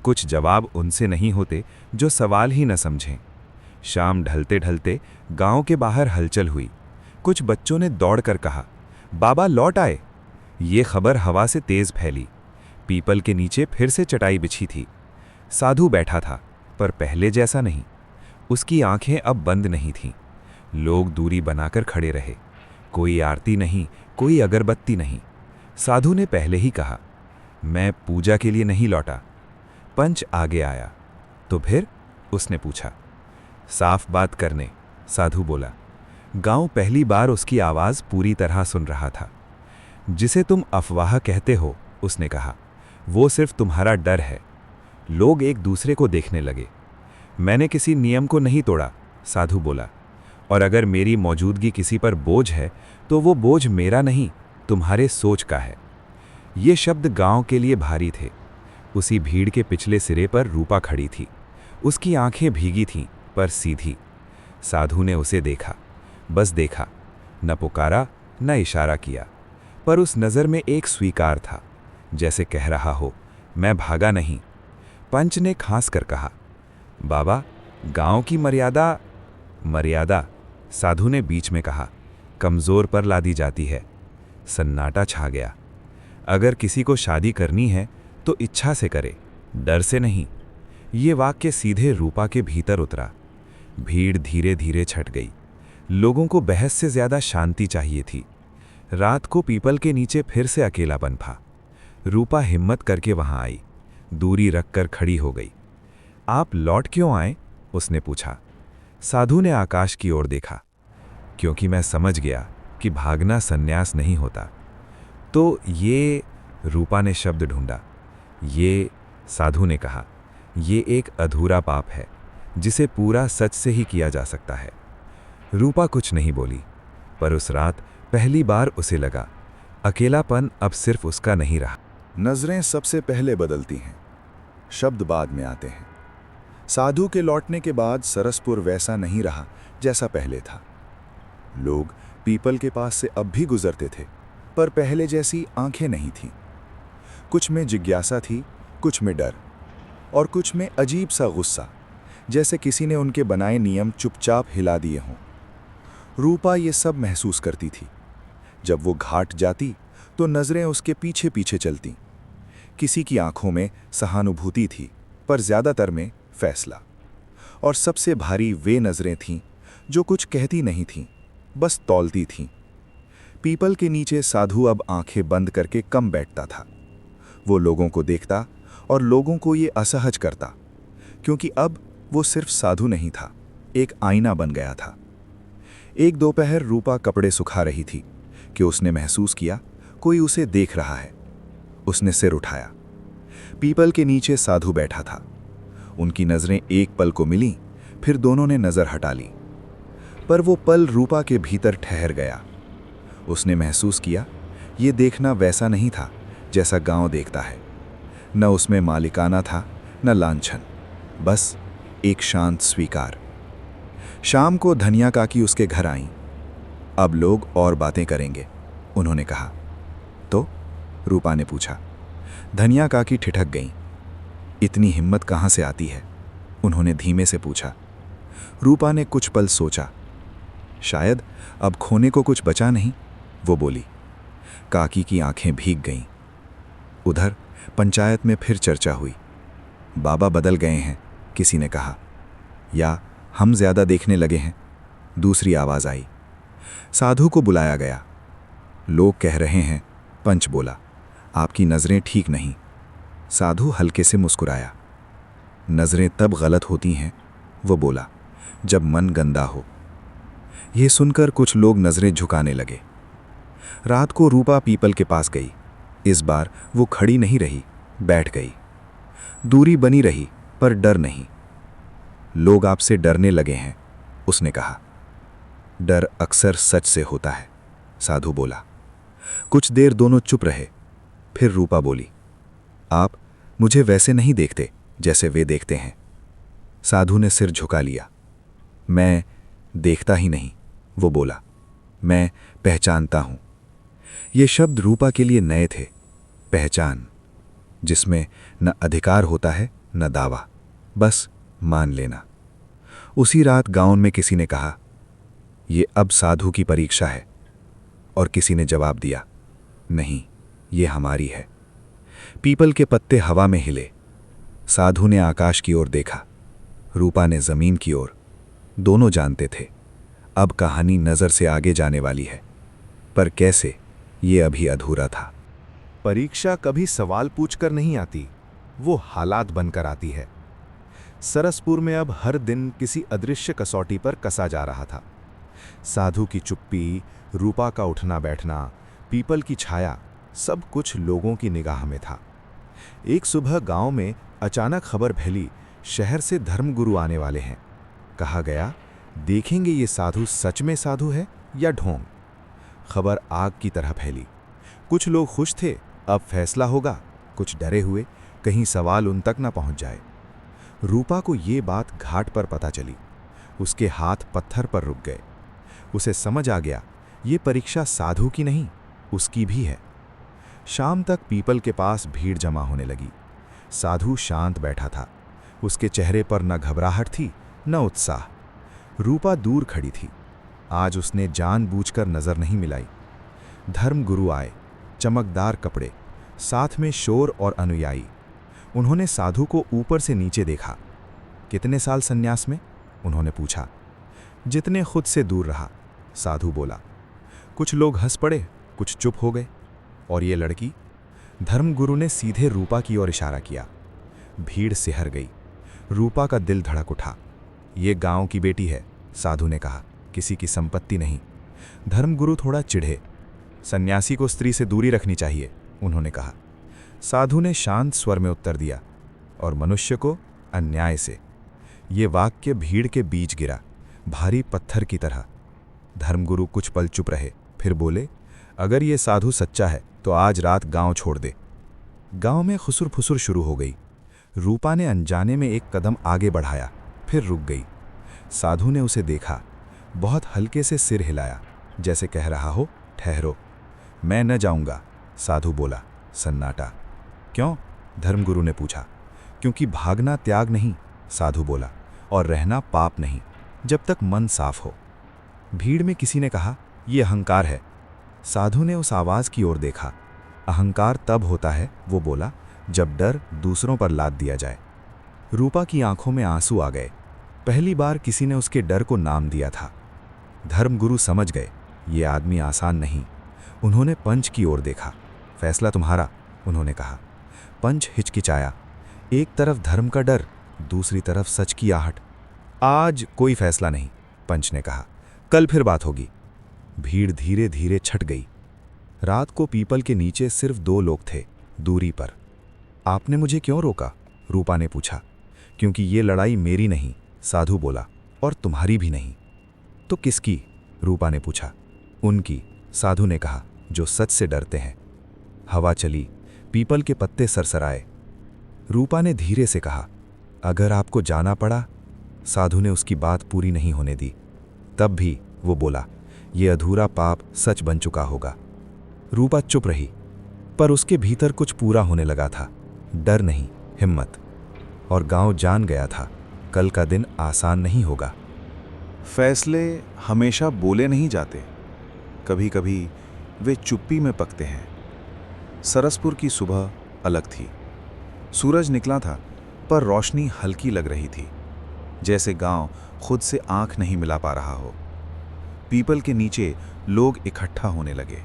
कुछ जवाब उनसे नहीं होते जो सवाल ही न समझें। शाम ढलते ढलते गांव के बाहर हलचल हुई। कुछ बच्चों ने दौड़कर कहा, बाबा लौट आए। ये खबर हवा से तेज फैली। पीपल के नीचे फिर से चटाई बिछी थी। साधु बैठा था, पर पहले जैसा नहीं। उसकी आंखें अब बंद नहीं थीं। लोग दूरी बनाकर खड़े रहे। कोई आरती नहीं, कोई अगरबत्ती नहीं। साधु ने पहले ही कहा, मैं पूजा के लिए नहीं लौटा। पंच आगे आया। तो फिर? उसने पूछा। साफ बात करने, साधु बोला। गांव पहली बार उसकी आवाज पूरी तरह सुन रहा था। जिसे तुम अफवाह कहते हो, उसने कहा, वो सिर्फ तुम्हारा डर है। लोग एक दूसरे को देखने लगे। मैंने किसी नियम को नहीं तोड़ा, साधु बोला। और अगर मेरी मौजूदगी किसी पर बोझ है, तो वो बोझ मेरा नहीं, तुम्हारे सोच का है। ये शब्द गांव के लिए भारी थे। उसी भीड़ के पिछले सिरे पर रूपा खड़ी थी। उसकी आंखें भीगी थीं, पर सीधी। साधु ने उसे देखा, बस देखा। न पुकारा, न इशारा किया, पर उस नज़र में एक स्वीकार था, जैसे कह रहा हो, मैं भागा नहीं। पंच ने खांस कर कहा, बाबा, गांव की मर्यादा। मर्यादा, साधु ने बीच में कहा, कमज़ोर पर लादी जाती है। सन्नाटा छा गया। अगर किसी को शादी करनी है तो इच्छा से करे, डर से नहीं। ये वाक्य सीधे रूपा के भीतर उतरा। भीड़ धीरे धीरे छट गई। लोगों को बहस से ज्यादा शांति चाहिए थी। रात को पीपल के नीचे फिर से अकेलापन था। रूपा हिम्मत करके वहां आई, दूरी रखकर खड़ी हो गई। आप लौट क्यों आए? उसने पूछा। साधु ने आकाश की ओर देखा। क्योंकि मैं समझ गया कि भागना सन्यास नहीं होता। तो ये, रूपा ने शब्द ढूंढा। ये, साधु ने कहा, ये एक अधूरा पाप है जिसे पूरा सच से ही किया जा सकता है। रूपा कुछ नहीं बोली, पर उस रात पहली बार उसे लगा, अकेलापन अब सिर्फ उसका नहीं रहा। नजरें सबसे पहले बदलती हैं, शब्द बाद में आते हैं। साधु के लौटने के बाद सरसपुर वैसा नहीं रहा जैसा पहले था। लोग पीपल के पास से अब भी गुजरते थे, पर पहले जैसी आंखें नहीं थीं। कुछ में जिज्ञासा थी, कुछ में डर, और कुछ में अजीब सा गुस्सा, जैसे किसी ने उनके बनाए नियम चुपचाप हिला दिए हों। रूपा ये सब महसूस करती थी। जब वो घाट जाती तो नजरें उसके पीछे पीछे चलतीं। किसी की आंखों में सहानुभूति थी, पर ज्यादातर में फैसला। और सबसे भारी वे नजरें थीं जो कुछ कहती नहीं थीं, बस तौलती थीं। पीपल के नीचे साधु अब आंखें बंद करके कम बैठता था। वो लोगों को देखता और लोगों को ये असहज करता, क्योंकि अब वो सिर्फ साधु नहीं था, एक आईना बन गया था। एक दोपहर रूपा कपड़े सुखा रही थी कि उसने महसूस किया कोई उसे देख रहा है। उसने सिर उठाया। पीपल के नीचे साधु बैठा था। उनकी नजरें एक पल को मिलीं, फिर दोनों ने नजर हटा ली। पर वो पल रूपा के भीतर ठहर गया। उसने महसूस किया ये देखना वैसा नहीं था जैसा गांव देखता है। न उसमें मालिकाना था, न लांछन, बस एक शांत स्वीकार। शाम को धनिया काकी उसके घर आईं। अब लोग और बातें करेंगे, उन्होंने कहा। तो? रूपा ने पूछा। धनिया काकी ठिठक गईं। इतनी हिम्मत कहाँ से आती है? उन्होंने धीमे से पूछा। रूपा ने कुछ पल सोचा। शायद अब खोने को कुछ बचा नहीं, वो बोली। काकी की आंखें भीग गईं। उधर पंचायत में फिर चर्चा हुई। बाबा बदल गए हैं, किसी ने कहा, या हम ज्यादा देखने लगे हैं, दूसरी आवाज आई। साधु को बुलाया गया। लोग कह रहे हैं, पंच बोला, आपकी नजरें ठीक नहीं। साधु हल्के से मुस्कुराया। नजरें तब गलत होती हैं, वो बोला, जब मन गंदा हो। यह सुनकर कुछ लोग नजरें झुकाने लगे। रात को रूपा पीपल के पास गई। इस बार वो खड़ी नहीं रही, बैठ गई। दूरी बनी रही, पर डर नहीं। लोग आपसे डरने लगे हैं, उसने कहा। डर अक्सर सच से होता है, साधु बोला। कुछ देर दोनों चुप रहे। फिर रूपा बोली, आप मुझे वैसे नहीं देखते जैसे वे देखते हैं। साधु ने सिर झुका लिया। मैं देखता ही नहीं, वो बोला, मैं पहचानता हूं। ये शब्द रूपा के लिए नए थे। पहचान, जिसमें न अधिकार होता है न दावा, बस मान लेना। उसी रात गांव में किसी ने कहा, ये अब साधु की परीक्षा है, और किसी ने जवाब दिया, नहीं, ये हमारी है। पीपल के पत्ते हवा में हिले। साधु ने आकाश की ओर देखा, रूपा ने जमीन की ओर। दोनों जानते थे अब कहानी नजर से आगे जाने वाली है, पर कैसे, ये अभी अधूरा था। परीक्षा कभी सवाल पूछकर नहीं आती, वो हालात बनकर आती है। सरसपुर में अब हर दिन किसी अदृश्य कसौटी पर कसा जा रहा था। साधु की चुप्पी, रूपा का उठना बैठना, पीपल की छाया, सब कुछ लोगों की निगाह में था। एक सुबह गांव में अचानक खबर फैली, शहर से धर्मगुरु आने वाले हैं। कहा गया, देखेंगे ये साधु सच में साधु है या ढोंग। खबर आग की तरह फैली। कुछ लोग खुश थे, अब फैसला होगा। कुछ डरे हुए, कहीं सवाल उन तक न पहुंच जाए। रूपा को ये बात घाट पर पता चली। उसके हाथ पत्थर पर रुक गए। उसे समझ आ गया, ये परीक्षा साधु की नहीं, उसकी भी है। शाम तक पीपल के पास भीड़ जमा होने लगी। साधु शांत बैठा था। उसके चेहरे पर न घबराहट थी, न उत्साह। रूपा दूर खड़ी थी। आज उसने जानबूझकर नजर नहीं मिलाई। धर्मगुरु आए, चमकदार कपड़े, साथ में शोर और अनुयायी। उन्होंने साधु को ऊपर से नीचे देखा। कितने साल संन्यास में? उन्होंने पूछा। जितने खुद से दूर रहा, साधु बोला। कुछ लोग हंस पड़े, कुछ चुप हो गए। और ये लड़की? धर्मगुरु ने सीधे रूपा की ओर इशारा किया। भीड़ सिहर गई। रूपा का दिल धड़क उठा। ये गांव की बेटी है, साधु ने कहा, किसी की संपत्ति नहीं। धर्मगुरु थोड़ा चिढ़े। सन्यासी को स्त्री से दूरी रखनी चाहिए, उन्होंने कहा। साधु ने शांत स्वर में उत्तर दिया, और मनुष्य को अन्याय से। ये वाक्य भीड़ के बीच गिरा, भारी पत्थर की तरह। धर्मगुरु कुछ पल चुप रहे, फिर बोले, अगर ये साधु सच्चा है तो आज रात गांव छोड़ दे। गांव में खुसुर फुसुर शुरू हो गई। रूपा ने अनजाने में एक कदम आगे बढ़ाया, फिर रुक गई। साधु ने उसे देखा, बहुत हल्के से सिर हिलाया, जैसे कह रहा हो, ठहरो। मैं न जाऊंगा, साधु बोला। सन्नाटा। क्यों? धर्मगुरु ने पूछा। क्योंकि भागना त्याग नहीं, साधु बोला, और रहना पाप नहीं, जब तक मन साफ हो। भीड़ में किसी ने कहा, यह अहंकार है। साधु ने उस आवाज की ओर देखा। अहंकार तब होता है, वो बोला, जब डर दूसरों पर लाद दिया जाए। रूपा की आंखों में आंसू आ गए। पहली बार किसी ने उसके डर को नाम दिया था। धर्मगुरु समझ गए, ये आदमी आसान नहीं। उन्होंने पंच की ओर देखा। फैसला तुम्हारा, उन्होंने कहा। पंच हिचकिचाया। एक तरफ धर्म का डर, दूसरी तरफ सच की आहट। आज कोई फैसला नहीं, पंच ने कहा, कल फिर बात होगी। भीड़ धीरे धीरे छट गई। रात को पीपल के नीचे सिर्फ 2 लोग थे, दूरी पर। आपने मुझे क्यों रोका? रूपा ने पूछा। क्योंकि ये लड़ाई मेरी नहीं, साधु बोला, और तुम्हारी भी नहीं। तो किसकी? रूपा ने पूछा। उनकी, साधु ने कहा, जो सच से डरते हैं। हवा चली, पीपल के पत्ते सरसराए। रूपा ने धीरे से कहा, अगर आपको जाना पड़ा। साधु ने उसकी बात पूरी नहीं होने दी। तब भी वो बोला, ये अधूरा पाप सच बन चुका होगा। रूपा चुप रही, पर उसके भीतर कुछ पूरा होने लगा था। डर नहीं, हिम्मत। और गांव जान गया था, कल का दिन आसान नहीं होगा। फैसले हमेशा बोले नहीं जाते, कभी कभी वे चुप्पी में पकते हैं। सरसपुर की सुबह अलग थी। सूरज निकला था, पर रोशनी हल्की लग रही थी, जैसे गांव खुद से आंख नहीं मिला पा रहा हो। पीपल के नीचे लोग इकट्ठा होने लगे।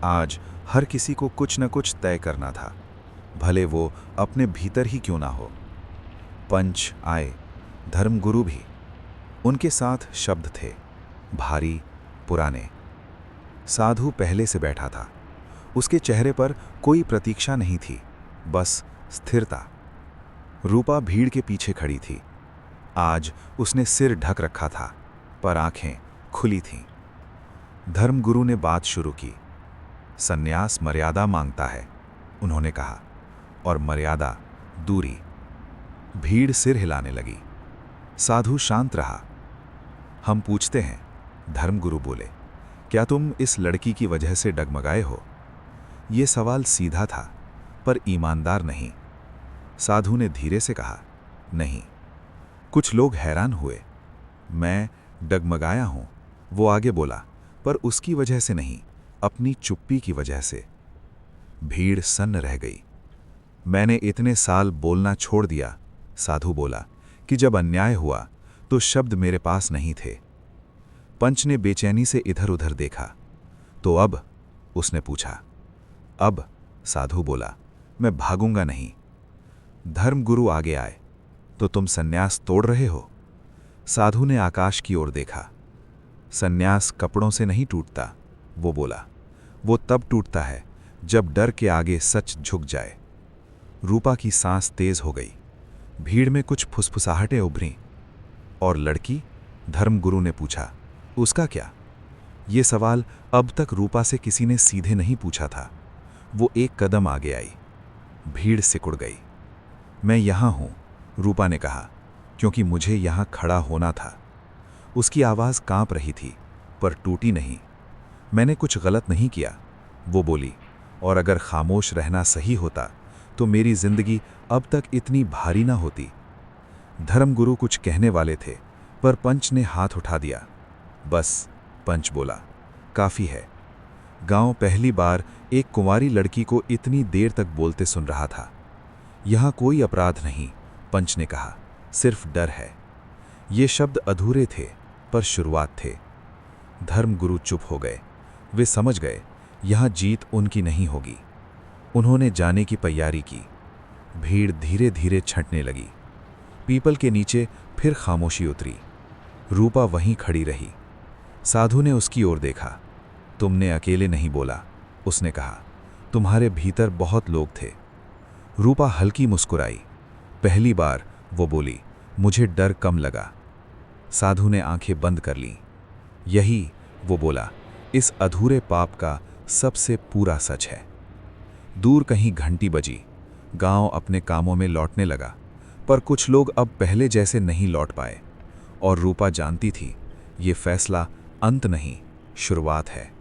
आज हर किसी को कुछ न कुछ तय करना था, भले वो अपने भीतर ही क्यों ना हो। पंच आए, धर्मगुरु भी। उनके साथ शब्द थे, भारी, पुराने। साधु पहले से बैठा था। उसके चेहरे पर कोई प्रतीक्षा नहीं थी, बस स्थिरता। रूपा भीड़ के पीछे खड़ी थी। आज उसने सिर ढक रखा था, पर आंखें खुली थीं। धर्मगुरु ने बात शुरू की। सन्यास मर्यादा मांगता है, उन्होंने कहा, और मर्यादा दूरी। भीड़ सिर हिलाने लगी। साधु शांत रहा। हम पूछते हैं, धर्मगुरु बोले, क्या तुम इस लड़की की वजह से डगमगाए हो? ये सवाल सीधा था, पर ईमानदार नहीं। साधु ने धीरे से कहा, नहीं। कुछ लोग हैरान हुए। मैं डगमगाया हूं, वो आगे बोला, पर उसकी वजह से नहीं, अपनी चुप्पी की वजह से। भीड़ सन्न रह गई। मैंने इतने साल बोलना छोड़ दिया, साधु बोला, कि जब अन्याय हुआ तो शब्द मेरे पास नहीं थे। पंच ने बेचैनी से इधर उधर देखा। तो अब? उसने पूछा। अब? साधु बोला, मैं भागूंगा नहीं। धर्मगुरु आगे आए। तो तुम सन्यास तोड़ रहे हो? साधु ने आकाश की ओर देखा। सन्यास कपड़ों से नहीं टूटता, वो बोला। वो तब टूटता है जब डर के आगे सच झुक जाए। रूपा की सांस तेज हो गई। भीड़ में कुछ फुसफुसाहटें उभरीं। और लड़की? धर्मगुरु ने पूछा। उसका क्या? ये सवाल अब तक रूपा से किसी ने सीधे नहीं पूछा था। वो एक कदम आगे आई। भीड़ सिकुड़ गई। मैं यहां हूं, रूपा ने कहा, क्योंकि मुझे यहां खड़ा होना था। उसकी आवाज कांप रही थी, पर टूटी नहीं। मैंने कुछ गलत नहीं किया, वो बोली, और अगर खामोश रहना सही होता तो मेरी जिंदगी अब तक इतनी भारी ना होती। धर्मगुरु कुछ कहने वाले थे, पर पंच ने हाथ उठा दिया। बस, पंच बोला, काफी है। गांव पहली बार एक कुंवारी लड़की को इतनी देर तक बोलते सुन रहा था। यहां कोई अपराध नहीं, पंच ने कहा, सिर्फ डर है। ये शब्द अधूरे थे, पर शुरुआत थे। धर्मगुरु चुप हो गए। वे समझ गए, यहां जीत उनकी नहीं होगी। उन्होंने जाने की तैयारी की। भीड़ धीरे धीरे छंटने लगी। पीपल के नीचे फिर खामोशी उतरी। रूपा वहीं खड़ी रही। साधु ने उसकी ओर देखा। तुमने अकेले नहीं बोला, उसने कहा, तुम्हारे भीतर बहुत लोग थे। रूपा हल्की मुस्कुराई। पहली बार वो बोली, मुझे डर कम लगा। साधु ने आंखें बंद कर लीं। यही, वो बोला, इस अधूरे पाप का सबसे पूरा सच है। दूर कहीं घंटी बजी। गांव अपने कामों में लौटने लगा, पर कुछ लोग अब पहले जैसे नहीं लौट पाए। और रूपा जानती थी, ये फैसला अंत नहीं, शुरुआत है।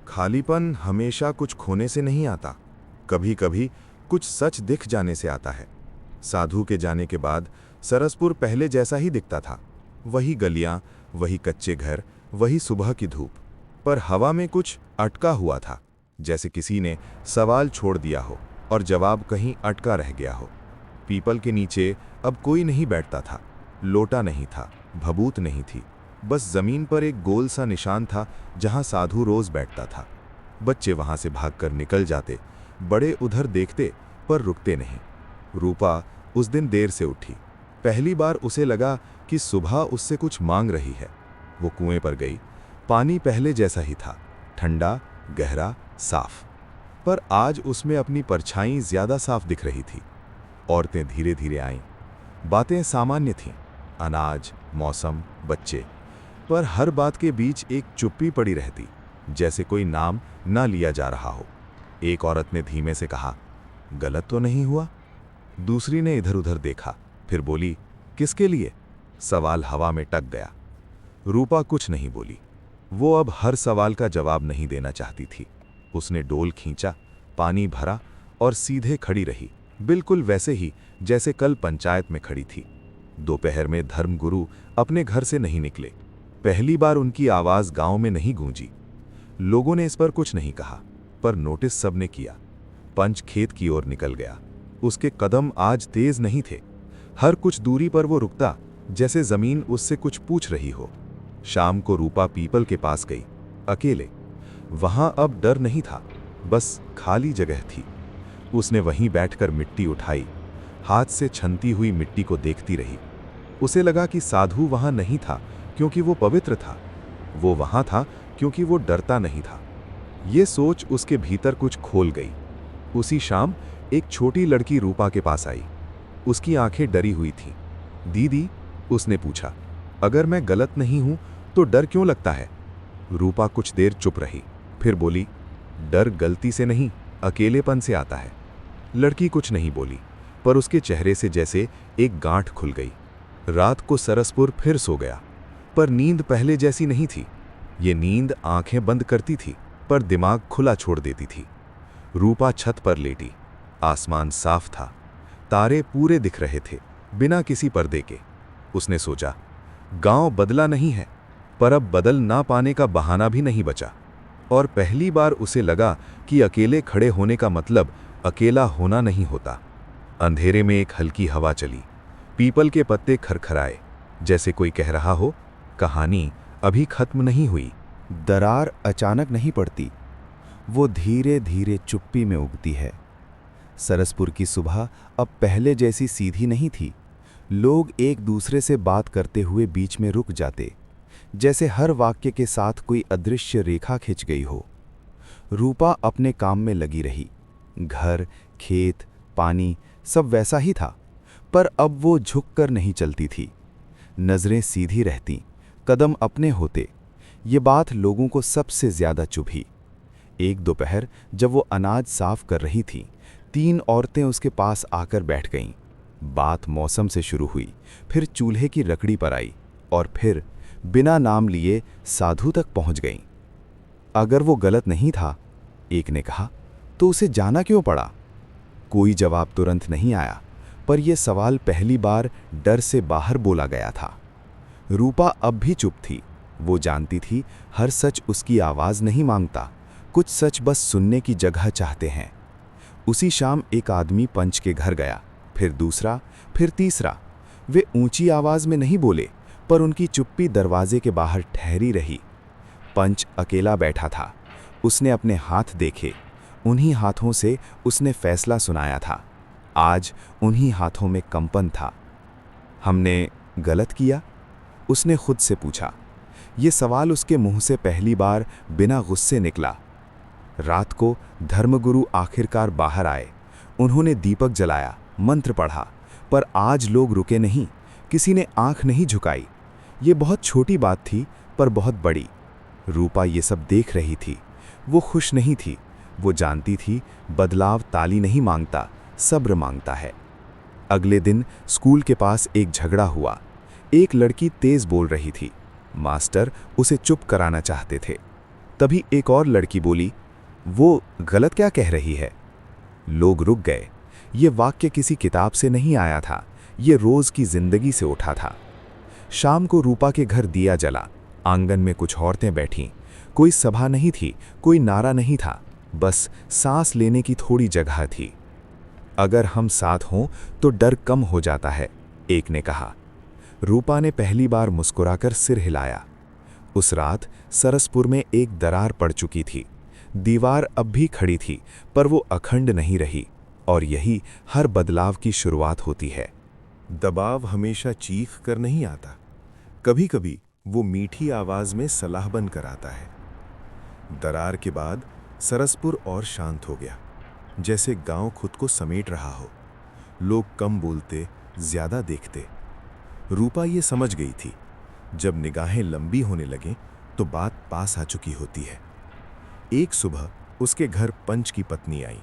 खालीपन हमेशा कुछ खोने से नहीं आता, कभी कभी कुछ सच दिख जाने से आता है। साधु के जाने के बाद सरसपुर पहले जैसा ही दिखता था। वही गलियां, वही कच्चे घर, वही सुबह की धूप। पर हवा में कुछ अटका हुआ था, जैसे किसी ने सवाल छोड़ दिया हो और जवाब कहीं अटका रह गया हो। पीपल के नीचे अब कोई नहीं बैठता था। लोटा नहीं था, भभूत नहीं थी, बस जमीन पर एक गोल सा निशान था जहां साधु रोज बैठता था। बच्चे वहां से भागकर निकल जाते, बड़े उधर देखते पर रुकते नहीं। रूपा उस दिन देर से उठी। पहली बार उसे लगा कि सुबह उससे कुछ मांग रही है। वो कुएं पर गई। पानी पहले जैसा ही था, ठंडा, गहरा, साफ। पर आज उसमें अपनी परछाई ज्यादा साफ दिख रही थी। औरतें धीरे धीरे आईं। बातें सामान्य थीं, अनाज, मौसम, बच्चे। पर हर बात के बीच एक चुप्पी पड़ी रहती, जैसे कोई नाम ना लिया जा रहा हो। एक औरत ने धीमे से कहा, गलत तो नहीं हुआ? दूसरी ने इधर उधर देखा, फिर बोली, किसके लिए? सवाल हवा में टक गया। रूपा कुछ नहीं बोली। वो अब हर सवाल का जवाब नहीं देना चाहती थी। उसने डोल खींचा, पानी भरा और सीधे खड़ी रही, बिल्कुल वैसे ही जैसे कल पंचायत में खड़ी थी। दोपहर में धर्मगुरु अपने घर से नहीं निकले। पहली बार उनकी आवाज गांव में नहीं गूंजी। लोगों ने इस पर कुछ नहीं कहा, पर नोटिस सबने किया। पंच खेत की ओर निकल गया। उसके कदम आज तेज नहीं थे। हर कुछ दूरी पर वो रुकता, जैसे जमीन उससे कुछ पूछ रही हो। शाम को रूपा पीपल के पास गई, अकेले। वहां अब डर नहीं था, बस खाली जगह थी। उसने वहीं बैठकर मिट्टी उठाई, हाथ से छनती हुई मिट्टी को देखती रही। उसे लगा कि साधु वहां नहीं था क्योंकि वो पवित्र था, वो वहां था क्योंकि वो डरता नहीं था। ये सोच उसके भीतर कुछ खोल गई। उसी शाम एक छोटी लड़की रूपा के पास आई। उसकी आंखें डरी हुई थीं। दीदी, उसने पूछा, अगर मैं गलत नहीं हूं तो डर क्यों लगता है? रूपा कुछ देर चुप रही, फिर बोली, डर गलती से नहीं, अकेलेपन से आता है। लड़की कुछ नहीं बोली, पर उसके चेहरे से जैसे एक गांठ खुल गई। रात को सरसपुर फिर सो गया, पर नींद पहले जैसी नहीं थी। ये नींद आंखें बंद करती थी, पर दिमाग खुला छोड़ देती थी। रूपा छत पर लेटी। आसमान साफ था, तारे पूरे दिख रहे थे, बिना किसी पर्दे के। उसने सोचा, गांव बदला नहीं है, पर अब बदल ना पाने का बहाना भी नहीं बचा। और पहली बार उसे लगा कि अकेले खड़े होने का मतलब अकेला होना नहीं होता। अंधेरे में एक हल्की हवा चली, पीपल के पत्ते खरखराए, जैसे कोई कह रहा हो, कहानी अभी खत्म नहीं हुई। दरार अचानक नहीं पड़ती, वो धीरे धीरे चुप्पी में उगती है। सरसपुर की सुबह अब पहले जैसी सीधी नहीं थी। लोग एक दूसरे से बात करते हुए बीच में रुक जाते, जैसे हर वाक्य के साथ कोई अदृश्य रेखा खिंच गई हो। रूपा अपने काम में लगी रही। घर, खेत, पानी सब वैसा ही था, पर अब वो झुककर नहीं चलती थी। नजरें सीधी रहती, कदम अपने होते। ये बात लोगों को सबसे ज्यादा चुभी। एक दोपहर जब वो अनाज साफ कर रही थी, 3 औरतें उसके पास आकर बैठ गईं। बात मौसम से शुरू हुई, फिर चूल्हे की लकड़ी पर आई और फिर बिना नाम लिए साधु तक पहुंच गईं। अगर वो गलत नहीं था, एक ने कहा, तो उसे जाना क्यों पड़ा? कोई जवाब तुरंत नहीं आया, पर यह सवाल पहली बार डर से बाहर बोला गया था। रूपा अब भी चुप थी। वो जानती थी हर सच उसकी आवाज नहीं मांगता, कुछ सच बस सुनने की जगह चाहते हैं। उसी शाम एक आदमी पंच के घर गया, फिर दूसरा, फिर तीसरा। वे ऊंची आवाज में नहीं बोले, पर उनकी चुप्पी दरवाजे के बाहर ठहरी रही। पंच अकेला बैठा था। उसने अपने हाथ देखे, उन्हीं हाथों से उसने फैसला सुनाया था। आज उन्हीं हाथों में कंपन था। हमने गलत किया? उसने खुद से पूछा। ये सवाल उसके मुंह से पहली बार बिना गुस्से निकला। रात को धर्मगुरु आखिरकार बाहर आए। उन्होंने दीपक जलाया, मंत्र पढ़ा, पर आज लोग रुके नहीं। किसी ने आंख नहीं झुकाई। ये बहुत छोटी बात थी, पर बहुत बड़ी। रूपा ये सब देख रही थी। वो खुश नहीं थी। वो जानती थी बदलाव ताली नहीं मांगता, सब्र मांगता है। अगले दिन स्कूल के पास एक झगड़ा हुआ। एक लड़की तेज बोल रही थी। मास्टर उसे चुप कराना चाहते थे। तभी एक और लड़की बोली, वो गलत क्या कह रही है? लोग रुक गए। ये वाक्य किसी किताब से नहीं आया था, ये रोज की जिंदगी से उठा था। शाम को रूपा के घर दिया जला। आंगन में कुछ औरतें बैठीं। कोई सभा नहीं थी, कोई नारा नहीं था, बस सांस लेने की थोड़ी जगह थी। अगर हम साथ हों तो डर कम हो जाता है, एक ने कहा। रूपा ने पहली बार मुस्कुराकर सिर हिलाया। उस रात सरसपुर में एक दरार पड़ चुकी थी। दीवार अब भी खड़ी थी, पर वो अखंड नहीं रही, और यही हर बदलाव की शुरुआत होती है। दबाव हमेशा चीख कर नहीं आता, कभी कभी वो मीठी आवाज में सलाह बनकर आता है। दरार के बाद सरसपुर और शांत हो गया, जैसे गांव खुद को समेट रहा हो। लोग कम बोलते, ज्यादा देखते। रूपा ये समझ गई थी, जब निगाहें लंबी होने लगें तो बात पास आ चुकी होती है। एक सुबह उसके घर पंच की पत्नी आई।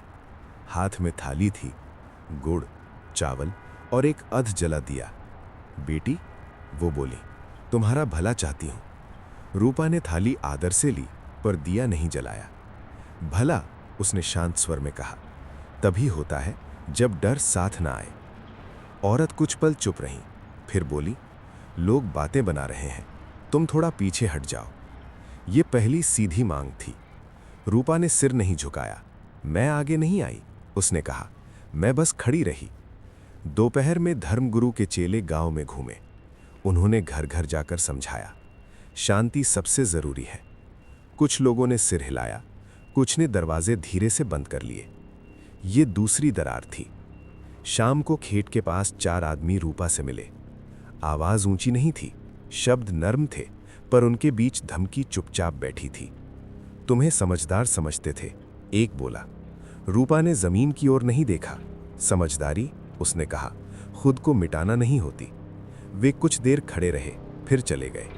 हाथ में थाली थी, गुड़, चावल और एक अध जला दिया। बेटी, वो बोली, तुम्हारा भला चाहती हूं। रूपा ने थाली आदर से ली, पर दिया नहीं जलाया। भला, उसने शांत स्वर में कहा, तभी होता है जब डर साथ ना आए। औरत कुछ पल चुप रही, फिर बोली, लोग बातें बना रहे हैं, तुम थोड़ा पीछे हट जाओ। ये पहली सीधी मांग थी। रूपा ने सिर नहीं झुकाया। मैं आगे नहीं आई, उसने कहा, मैं बस खड़ी रही। दोपहर में धर्मगुरु के चेले गांव में घूमे। उन्होंने घर घर जाकर समझाया, शांति सबसे जरूरी है। कुछ लोगों ने सिर हिलाया, कुछ ने दरवाजे धीरे से बंद कर लिए। ये दूसरी दरार थी। शाम को खेत के पास 4 आदमी रूपा से मिले। आवाज ऊंची नहीं थी, शब्द नर्म थे, पर उनके बीच धमकी चुपचाप बैठी थी। तुम्हें समझदार समझते थे, एक बोला। रूपा ने जमीन की ओर नहीं देखा। समझदारी, उसने कहा, खुद को मिटाना नहीं होती। वे कुछ देर खड़े रहे, फिर चले गए।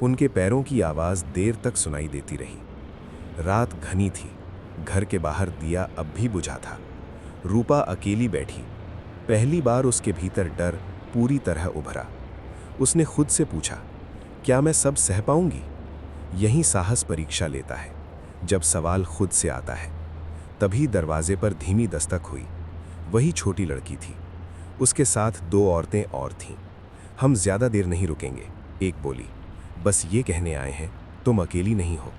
उनके पैरों की आवाज देर तक सुनाई देती रही। रात घनी थी। घर के बाहर दिया अब भी बुझा था। रूपा अकेली बैठी। पहली बार उसके भीतर डर पूरी तरह उभरा। उसने खुद से पूछा, क्या मैं सब सह पाऊंगी? यही साहस परीक्षा लेता है, जब सवाल खुद से आता है। तभी दरवाजे पर धीमी दस्तक हुई। वही छोटी लड़की थी। उसके साथ 2 औरतें और थीं। हम ज्यादा देर नहीं रुकेंगे, एक बोली। बस ये कहने आए हैं, तुम अकेली नहीं हो।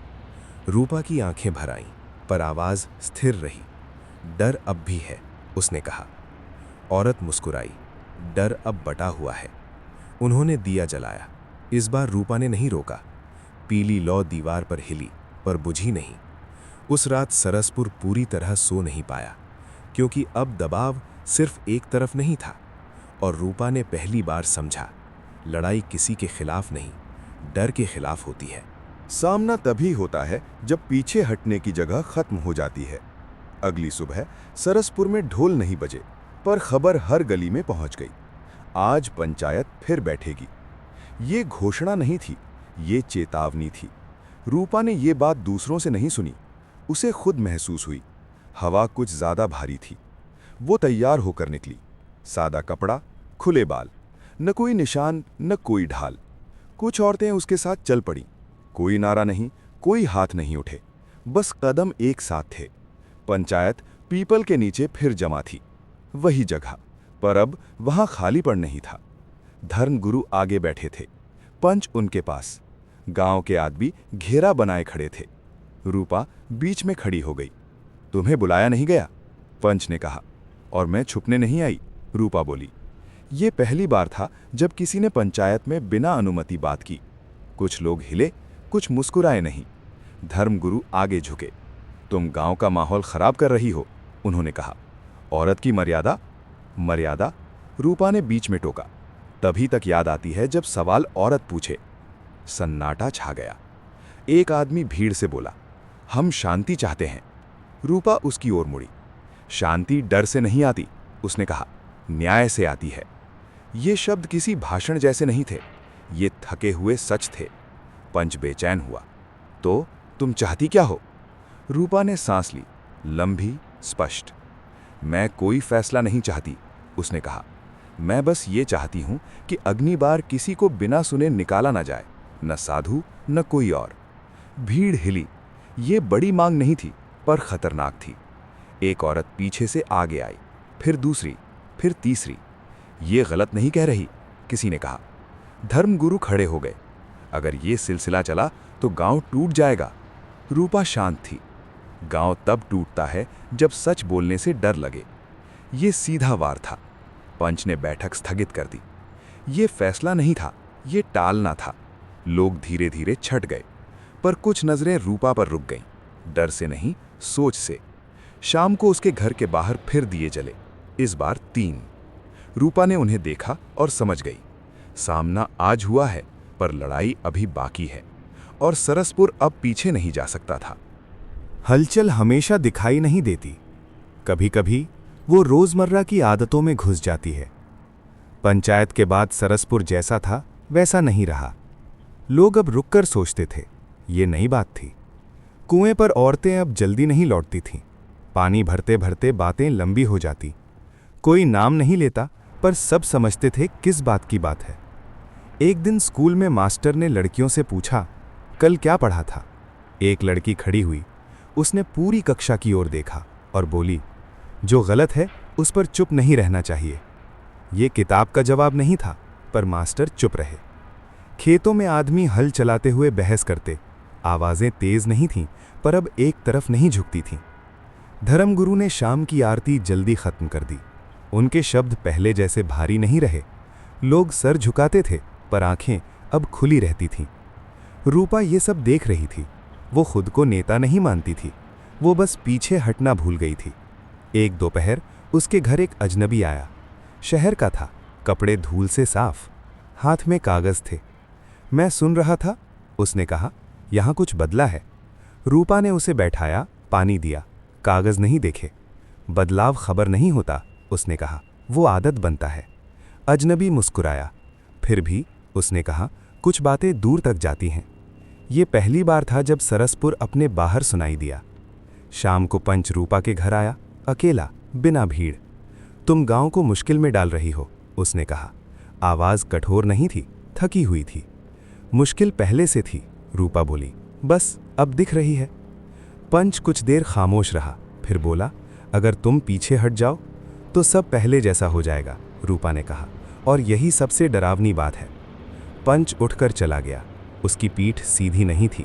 रूपा की आंखें भर आईं, पर आवाज स्थिर रही। डर अब भी है, उसने कहा। औरत मुस्कुराई। डर अब बटा हुआ है। उन्होंने दिया जलाया। इस बार रूपा ने नहीं रोका। पीली लौ दीवार पर हिली, पर बुझी नहीं। उस रात सरसपुर पूरी तरह सो नहीं पाया, क्योंकि अब दबाव सिर्फ एक तरफ नहीं था। और रूपा ने पहली बार समझा, लड़ाई किसी के खिलाफ नहीं, डर के खिलाफ होती है। सामना तभी होता है जब पीछे हटने की जगह खत्म हो जाती है। अगली सुबह सरसपुर में ढोल नहीं बजे, पर खबर हर गली में पहुंच गई। आज पंचायत फिर बैठेगी। ये घोषणा नहीं थी, ये चेतावनी थी। रूपा ने ये बात दूसरों से नहीं सुनी, उसे खुद महसूस हुई। हवा कुछ ज्यादा भारी थी। वो तैयार होकर निकली। सादा कपड़ा, खुले बाल, न कोई निशान न कोई ढाल। कुछ औरतें उसके साथ चल पड़ी। कोई नारा नहीं, कोई हाथ नहीं उठे, बस कदम एक साथ थे। पंचायत पीपल के नीचे फिर जमा थी, वही जगह, पर अब वहां खालीपन नहीं था। धर्मगुरु आगे बैठे थे, पंच उनके पास। गांव के आदमी घेरा बनाए खड़े थे। रूपा बीच में खड़ी हो गई। तुम्हें बुलाया नहीं गया, पंच ने कहा। और मैं छुपने नहीं आई, रूपा बोली। ये पहली बार था जब किसी ने पंचायत में बिना अनुमति बात की। कुछ लोग हिले, कुछ मुस्कुराए नहीं। धर्मगुरु आगे झुके। तुम गांव का माहौल खराब कर रही हो, उन्होंने कहा। औरत की मर्यादा? मर्यादा? रूपा ने बीच में टोका। तभी तक याद आती है जब सवाल औरत पूछे। सन्नाटा छा गया। एक आदमी भीड़ से बोला, हम शांति चाहते हैं। रूपा उसकी ओर मुड़ी। शांति डर से नहीं आती, उसने कहा, न्याय से आती है। ये शब्द किसी भाषण जैसे नहीं थे, ये थके हुए सच थे। पंच बेचैन हुआ। तो तुम चाहती क्या हो? रूपा ने सांस ली, लंबी, स्पष्ट। मैं कोई फैसला नहीं चाहती, उसने कहा। मैं बस ये चाहती हूं कि अगली बार किसी को बिना सुने निकाला ना जाए, न साधु न कोई और। भीड़ हिली। ये बड़ी मांग नहीं थी, पर खतरनाक थी। एक औरत पीछे से आगे आई, फिर दूसरी, फिर तीसरी। ये गलत नहीं कह रही, किसी ने कहा। धर्मगुरु खड़े हो गए। अगर ये सिलसिला चला तो गांव टूट जाएगा। रूपा शांत थी। गांव तब टूटता है जब सच बोलने से डर लगे। ये सीधा वार था। पंच ने बैठक स्थगित कर दी। ये फैसला नहीं था, ये टालना था। लोग धीरे धीरे छट गए, पर कुछ नजरें रूपा पर रुक गईं। डर से नहीं, सोच से। शाम को उसके घर के बाहर फिर दिए जले, इस बार 3। रूपा ने उन्हें देखा और समझ गई। सामना आज हुआ है, पर लड़ाई अभी बाकी है, और सरसपुर अब पीछे नहीं जा सकता था। हलचल हमेशा दिखाई नहीं देती, कभी कभी वो रोजमर्रा की आदतों में घुस जाती है। पंचायत के बाद सरसपुर जैसा था वैसा नहीं रहा। लोग अब रुककर सोचते थे, ये नई बात थी। कुएं पर औरतें अब जल्दी नहीं लौटती थीं। पानी भरते भरते बातें लंबी हो जाती। कोई नाम नहीं लेता, पर सब समझते थे किस बात की बात है। एक दिन स्कूल में मास्टर ने लड़कियों से पूछा, कल क्या पढ़ा था? एक लड़की खड़ी हुई। उसने पूरी कक्षा की ओर देखा और बोली, जो गलत है उस पर चुप नहीं रहना चाहिए। ये किताब का जवाब नहीं था, पर मास्टर चुप रहे। खेतों में आदमी हल चलाते हुए बहस करते। आवाजें तेज नहीं थीं, पर अब एक तरफ नहीं झुकती थीं। धर्मगुरु ने शाम की आरती जल्दी खत्म कर दी। उनके शब्द पहले जैसे भारी नहीं रहे। लोग सर झुकाते थे, पर आंखें अब खुली रहती थीं। रूपा ये सब देख रही थी। वो खुद को नेता नहीं मानती थी, वो बस पीछे हटना भूल गई थी। एक दोपहर उसके घर एक अजनबी आया। शहर का था, कपड़े धूल से साफ, हाथ में कागज थे। मैं सुन रहा था, उसने कहा, यहाँ कुछ बदला है। रूपा ने उसे बैठाया, पानी दिया। कागज नहीं देखे। बदलाव खबर नहीं होता, उसने कहा, वो आदत बनता है। अजनबी मुस्कुराया। फिर भी, उसने कहा, कुछ बातें दूर तक जाती हैं। ये पहली बार था जब सरसपुर अपने बाहर सुनाई दिया। शाम को पंच रूपा के घर आया, अकेला, बिना भीड़। तुम गांव को मुश्किल में डाल रही हो, उसने कहा। आवाज कठोर नहीं थी, थकी हुई थी। मुश्किल पहले से थी, रूपा बोली, बस अब दिख रही है। पंच कुछ देर खामोश रहा, फिर बोला, अगर तुम पीछे हट जाओ तो सब पहले जैसा हो जाएगा, रूपा ने कहा, और यही सबसे डरावनी बात है। पंच उठकर चला गया। उसकी पीठ सीधी नहीं थी।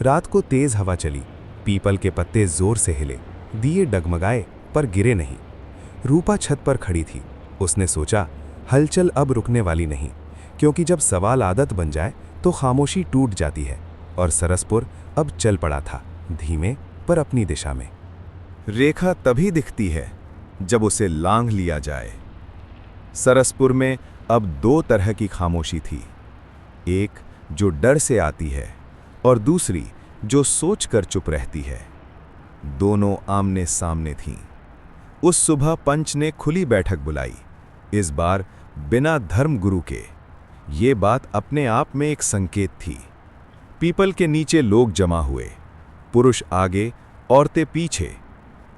रात को तेज हवा चली, पीपल के पत्ते जोर से हिले, दिए डगमगाए पर गिरे नहीं। रूपा छत पर खड़ी थी। उसने सोचा, हलचल अब रुकने वाली नहीं, क्योंकि जब सवाल आदत बन जाए तो खामोशी टूट जाती है। और सरसपुर अब चल पड़ा था, धीमे पर अपनी दिशा में। रेखा तभी दिखती है जब उसे लांघ लिया जाए। सरसपुर में अब दो तरह की खामोशी थी, एक जो डर से आती है और दूसरी जो सोचकर चुप रहती है। दोनों आमने सामने थीं। उस सुबह पंच ने खुली बैठक बुलाई, इस बार बिना धर्मगुरु के। ये बात अपने आप में एक संकेत थी। पीपल के नीचे लोग जमा हुए, पुरुष आगे, औरतें पीछे।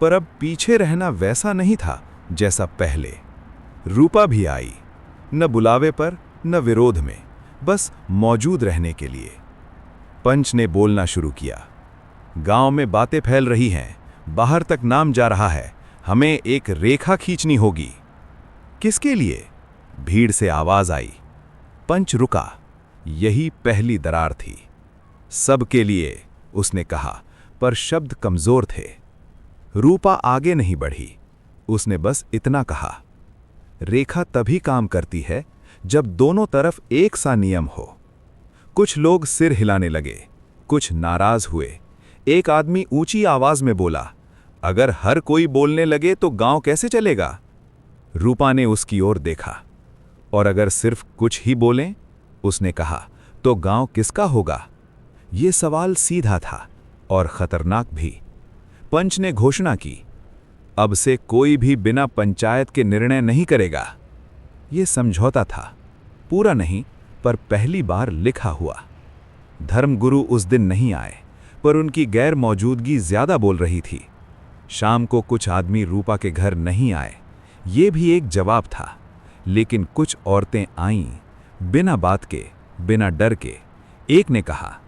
पर अब पीछे रहना वैसा नहीं था जैसा पहले। रूपा भी आई, न बुलावे पर न विरोध में, बस मौजूद रहने के लिए। पंच ने बोलना शुरू किया। गांव में बातें फैल रही हैं, बाहर तक नाम जा रहा है, हमें एक रेखा खींचनी होगी। किसके लिए? भीड़ से आवाज आई। पंच रुका। यही पहली दरार थी। सबके लिए, उसने कहा, पर शब्द कमजोर थे। रूपा आगे नहीं बढ़ी। उसने बस इतना कहा, रेखा तभी काम करती है जब दोनों तरफ एक सा नियम हो। कुछ लोग सिर हिलाने लगे, कुछ नाराज हुए। एक आदमी ऊंची आवाज में बोला, अगर हर कोई बोलने लगे तो गांव कैसे चलेगा? रूपा ने उसकी ओर देखा। और अगर सिर्फ कुछ ही बोलें, उसने कहा, तो गांव किसका होगा? यह सवाल सीधा था और खतरनाक भी। पंच ने घोषणा की, अब से कोई भी बिना पंचायत के निर्णय नहीं करेगा। यह समझौता था, पूरा नहीं पर पहली बार लिखा हुआ। धर्मगुरु उस दिन नहीं आए, पर उनकी गैर मौजूदगी ज्यादा बोल रही थी। शाम को कुछ आदमी रूपा के घर नहीं आए, ये भी एक जवाब था। लेकिन कुछ औरतें आईं, बिना बात के, बिना डर के। एक ने कहा,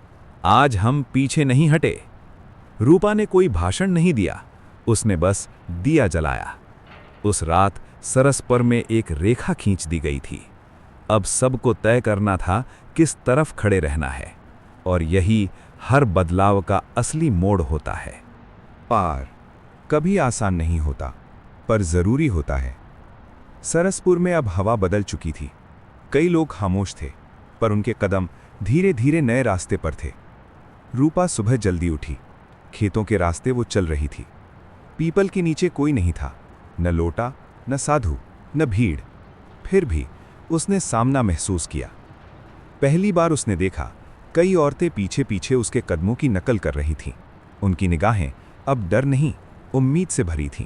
आज हम पीछे नहीं हटे। रूपा ने कोई भाषण नहीं दिया, उसने बस दिया जलाया। उस रात सरसपुर में एक रेखा खींच दी गई थी। अब सबको तय करना था किस तरफ खड़े रहना है, और यही हर बदलाव का असली मोड़ होता है। पार कभी आसान नहीं होता, पर जरूरी होता है। सरसपुर में अब हवा बदल चुकी थी। कई लोग खामोश थे, पर उनके कदम धीरे धीरे नए रास्ते पर थे। रूपा सुबह जल्दी उठी। खेतों के रास्ते वो चल रही थी। पीपल के नीचे कोई नहीं था, न लोटा, न साधु, न भीड़। फिर भी उसने सामना महसूस किया। पहली बार उसने देखा, कई औरतें पीछे पीछे उसके कदमों की नकल कर रही थीं। उनकी निगाहें अब डर नहीं, उम्मीद से भरी थीं।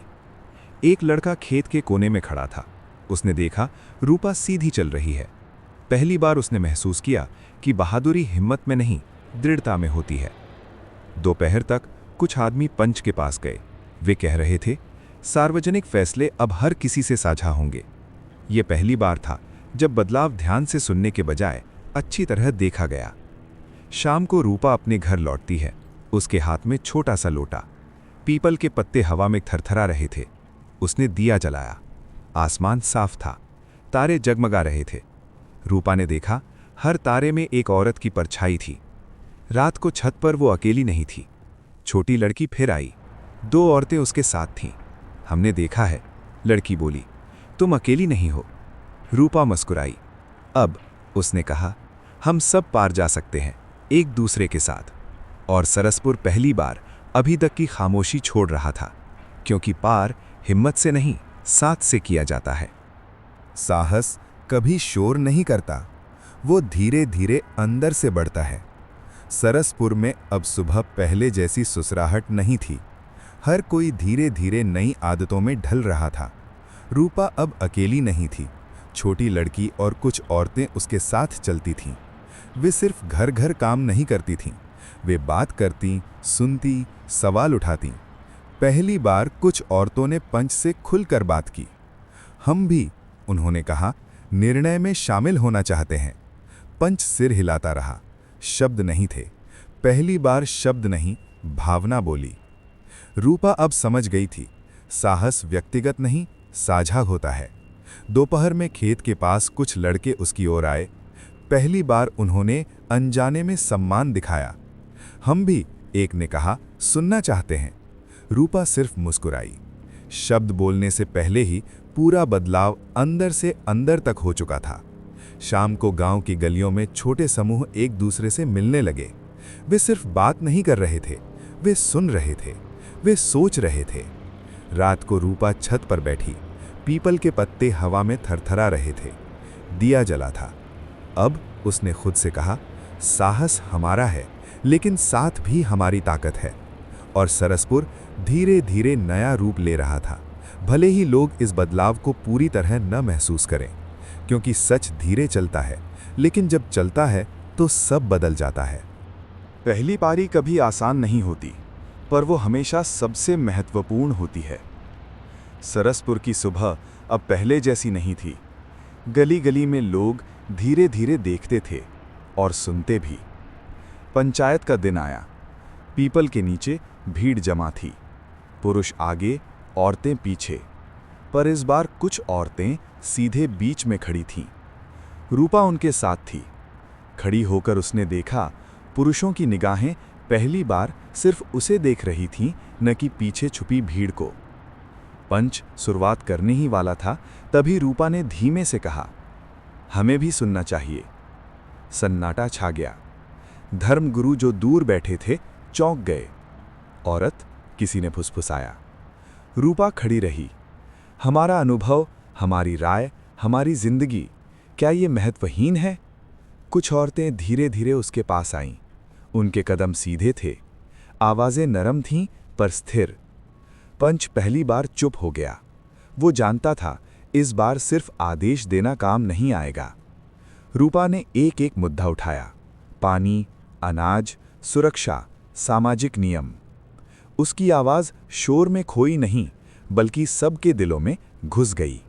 एक लड़का खेत के कोने में खड़ा था। उसने देखा रूपा सीधी चल रही है। पहली बार उसने महसूस किया कि बहादुरी हिम्मत में नहीं, दृढ़ता में होती है। दोपहर तक कुछ आदमी पंच के पास गए। वे कह रहे थे, सार्वजनिक फैसले अब हर किसी से साझा होंगे। ये पहली बार था जब बदलाव ध्यान से सुनने के बजाय अच्छी तरह देखा गया। शाम को रूपा अपने घर लौटती है, उसके हाथ में छोटा सा लोटा। पीपल के पत्ते हवा में थरथरा रहे थे। उसने दिया जलाया। आसमान साफ था, तारे जगमगा रहे थे। रूपा ने देखा, हर तारे में एक औरत की परछाई थी। रात को छत पर वो अकेली नहीं थी। छोटी लड़की फिर आई। दो औरतें उसके साथ थीं। हमने देखा है, लड़की बोली, तुम अकेली नहीं हो। रूपा मुस्कुराई। अब, उसने कहा, हम सब पार जा सकते हैं, एक दूसरे के साथ। और सरसपुर पहली बार अभी तक की खामोशी छोड़ रहा था, क्योंकि पार हिम्मत से नहीं, साथ से किया जाता है। साहस कभी शोर नहीं करता, वो धीरे धीरे अंदर से बढ़ता है। सरसपुर में अब सुबह पहले जैसी सुसराहट नहीं थी। हर कोई धीरे धीरे नई आदतों में ढल रहा था। रूपा अब अकेली नहीं थी। छोटी लड़की और कुछ औरतें उसके साथ चलती थीं। वे सिर्फ घर घर काम नहीं करती थीं, वे बात करती, सुनती, सवाल उठाती। पहली बार कुछ औरतों ने पंच से खुलकर बात की। हम भी, उन्होंने कहा, निर्णय में शामिल होना चाहते हैं। पंच सिर हिलाता रहा। शब्द नहीं थे। पहली बार शब्द नहीं, भावना बोली। रूपा अब समझ गई थी, साहस व्यक्तिगत नहीं, साझा होता है। दोपहर में खेत के पास कुछ लड़के उसकी ओर आए। पहली बार उन्होंने अनजाने में सम्मान दिखाया। हम भी, एक ने कहा, सुनना चाहते हैं। रूपा सिर्फ मुस्कुराई। शब्द बोलने से पहले ही पूरा बदलाव अंदर से अंदर तक हो चुका था। शाम को गांव की गलियों में छोटे समूह एक दूसरे से मिलने लगे। वे सिर्फ बात नहीं कर रहे थे, वे सुन रहे थे, वे सोच रहे थे। रात को रूपा छत पर बैठी, पीपल के पत्ते हवा में थरथरा रहे थे, दिया जला था। अब उसने खुद से कहा, साहस हमारा है, लेकिन साथ भी हमारी ताकत है। और सरसपुर धीरे धीरे नया रूप ले रहा था, भले ही लोग इस बदलाव को पूरी तरह न महसूस करें, क्योंकि सच धीरे चलता है, लेकिन जब चलता है तो सब बदल जाता है। पहली पारी कभी आसान नहीं होती, पर वो हमेशा सबसे महत्वपूर्ण होती है। सरसपुर की सुबह अब पहले जैसी नहीं थी। गली गली में लोग धीरे धीरे देखते थे और सुनते भी। पंचायत का दिन आया। पीपल के नीचे भीड़ जमा थी, पुरुष आगे, औरतें पीछे। पर इस बार कुछ औरतें सीधे बीच में खड़ी थीं। रूपा उनके साथ थी। खड़ी होकर उसने देखा, पुरुषों की निगाहें पहली बार सिर्फ उसे देख रही थीं, न कि पीछे छुपी भीड़ को। पंच शुरुआत करने ही वाला था, तभी रूपा ने धीमे से कहा, हमें भी सुनना चाहिए। सन्नाटा छा गया। धर्मगुरु जो दूर बैठे थे चौंक गए। औरत, किसी ने फुसफुसाया। रूपा खड़ी रही। हमारा अनुभव, हमारी राय, हमारी जिंदगी, क्या ये महत्वहीन है? कुछ औरतें धीरे धीरे उसके पास आईं। उनके कदम सीधे थे, आवाजें नरम थीं पर स्थिर। पंच पहली बार चुप हो गया। वो जानता था इस बार सिर्फ आदेश देना काम नहीं आएगा। रूपा ने एक एक मुद्दा उठाया, पानी, अनाज, सुरक्षा, सामाजिक नियम। उसकी आवाज शोर में खोई नहीं, बल्कि सबके दिलों में घुस गई।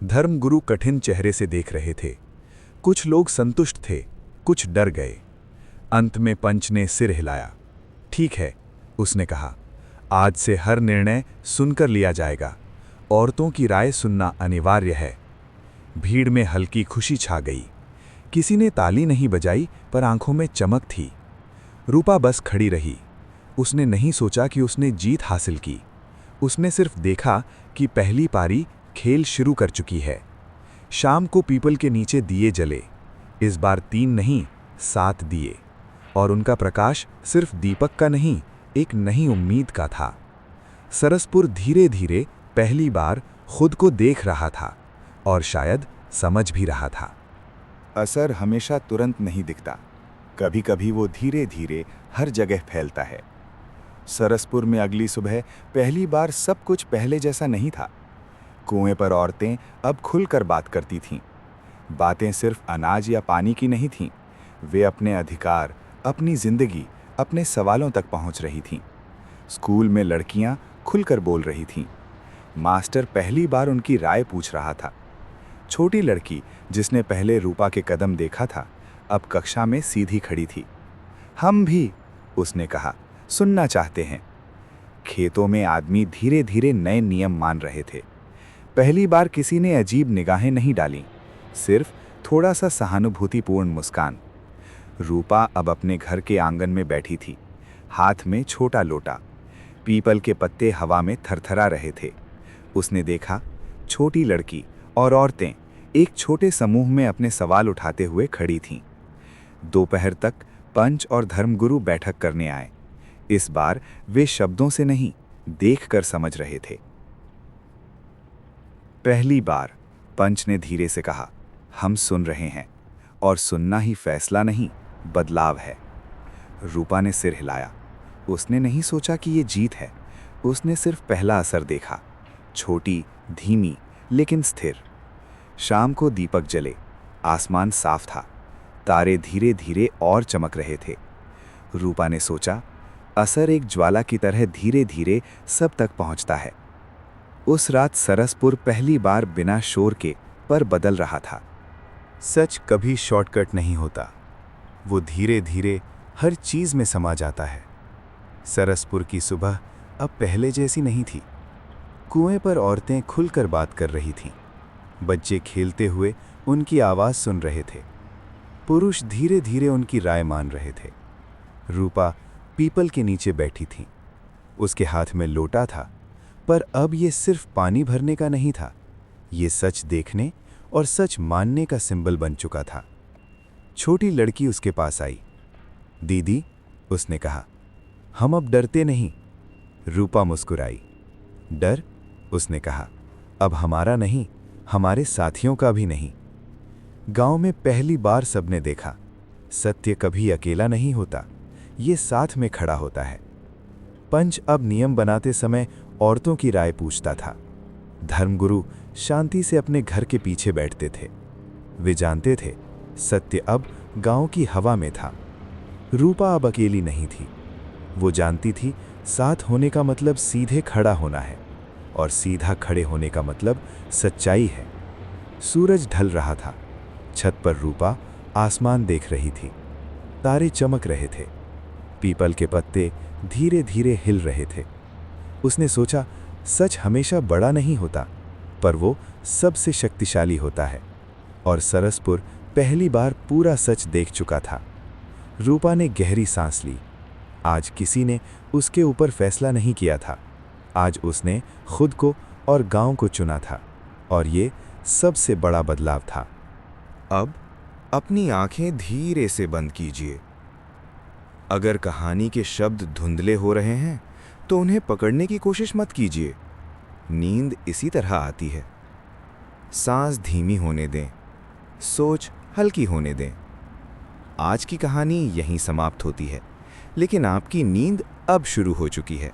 धर्मगुरु कठिन चेहरे से देख रहे थे। कुछ लोग संतुष्ट थे, कुछ डर गए। अंत में पंच ने सिर हिलाया। ठीक है, उसने कहा, आज से हर निर्णय सुनकर लिया जाएगा। औरतों की राय सुनना अनिवार्य है। भीड़ में हल्की खुशी छा गई। किसी ने ताली नहीं बजाई, पर आंखों में चमक थी। रूपा बस खड़ी रही। उसने नहीं सोचा कि उसने जीत हासिल की। उसने सिर्फ देखा कि पहली पारी खेल शुरू कर चुकी है। शाम को पीपल के नीचे दिए जले। इस बार 3 नहीं, 7 दिए। और उनका प्रकाश सिर्फ दीपक का नहीं, एक नई उम्मीद का था। सरसपुर धीरे धीरे पहली बार खुद को देख रहा था, और शायद समझ भी रहा था। असर हमेशा तुरंत नहीं दिखता, कभी कभी वो धीरे धीरे हर जगह फैलता है। सरसपुर में अगली सुबह पहली बार सब कुछ पहले जैसा नहीं था। कुएं पर औरतें अब खुलकर बात करती थीं। बातें सिर्फ अनाज या पानी की नहीं थीं, वे अपने अधिकार, अपनी जिंदगी, अपने सवालों तक पहुंच रही थीं। स्कूल में लड़कियां खुलकर बोल रही थीं। मास्टर पहली बार उनकी राय पूछ रहा था। छोटी लड़की, जिसने पहले रूपा के कदम देखा था, अब कक्षा में सीधी खड़ी थी। हम भी, उसने कहा, सुनना चाहते हैं। खेतों में आदमी धीरे धीरे नए नियम मान रहे थे। पहली बार किसी ने अजीब निगाहें नहीं डालीं, सिर्फ थोड़ा सा सहानुभूतिपूर्ण मुस्कान। रूपा अब अपने घर के आंगन में बैठी थी, हाथ में छोटा लोटा। पीपल के पत्ते हवा में थरथरा रहे थे। उसने देखा, छोटी लड़की और औरतें एक छोटे समूह में अपने सवाल उठाते हुए खड़ी थीं। दोपहर तक पंच और धर्मगुरु बैठक करने आए। इस बार वे शब्दों से नहीं, देखकर समझ रहे थे। पहली बार पंच ने धीरे से कहा, हम सुन रहे हैं, और सुनना ही फैसला नहीं, बदलाव है। रूपा ने सिर हिलाया। उसने नहीं सोचा कि ये जीत है। उसने सिर्फ पहला असर देखा, छोटी, धीमी, लेकिन स्थिर। शाम को दीपक जले, आसमान साफ था, तारे धीरे धीरे और चमक रहे थे। रूपा ने सोचा, असर एक ज्वाला की तरह धीरे धीरे सब तक पहुंचता है। उस रात सरसपुर पहली बार बिना शोर के पर बदल रहा था। सच कभी शॉर्टकट नहीं होता, वो धीरे धीरे हर चीज में समा जाता है। सरसपुर की सुबह अब पहले जैसी नहीं थी। कुएं पर औरतें खुलकर बात कर रही थीं। बच्चे खेलते हुए उनकी आवाज़ सुन रहे थे। पुरुष धीरे धीरे उनकी राय मान रहे थे। रूपा पीपल के नीचे बैठी थी। उसके हाथ में लोटा था, पर अब ये सिर्फ पानी भरने का नहीं था, ये सच देखने और सच मानने का सिंबल बन चुका था। छोटी लड़की उसके पास आई। दीदी, उसने कहा, हम अब डरते नहीं। रूपा मुस्कुराई। डर? उसने कहा, अब हमारा नहीं, हमारे साथियों का भी नहीं। गांव में पहली बार सबने देखा, सत्य कभी अकेला नहीं होता, ये साथ में खड़ा होता है। पंच अब नियम बनाते समय औरतों की राय पूछता था। धर्मगुरु शांति से अपने घर के पीछे बैठते थे। वे जानते थे, सत्य अब गांव की हवा में था। रूपा अब अकेली नहीं थी। वो जानती थी, साथ होने का मतलब सीधे खड़ा होना है, और सीधा खड़े होने का मतलब सच्चाई है। सूरज ढल रहा था। छत पर रूपा आसमान देख रही थी। तारे चमक रहे थे। पीपल के पत्ते धीरे धीरे हिल रहे थे। उसने सोचा, सच हमेशा बड़ा नहीं होता, पर वो सबसे शक्तिशाली होता है। और सरसपुर पहली बार पूरा सच देख चुका था। रूपा ने गहरी सांस ली। आज किसी ने उसके ऊपर फैसला नहीं किया था। आज उसने खुद को और गांव को चुना था, और ये सबसे बड़ा बदलाव था। अब अपनी आंखें धीरे से बंद कीजिए। अगर कहानी के शब्द धुंधले हो रहे हैं तो उन्हें पकड़ने की कोशिश मत कीजिए। नींद इसी तरह आती है। सांस धीमी होने दें, सोच हल्की होने दें। आज की कहानी यहीं समाप्त होती है, लेकिन आपकी नींद अब शुरू हो चुकी है।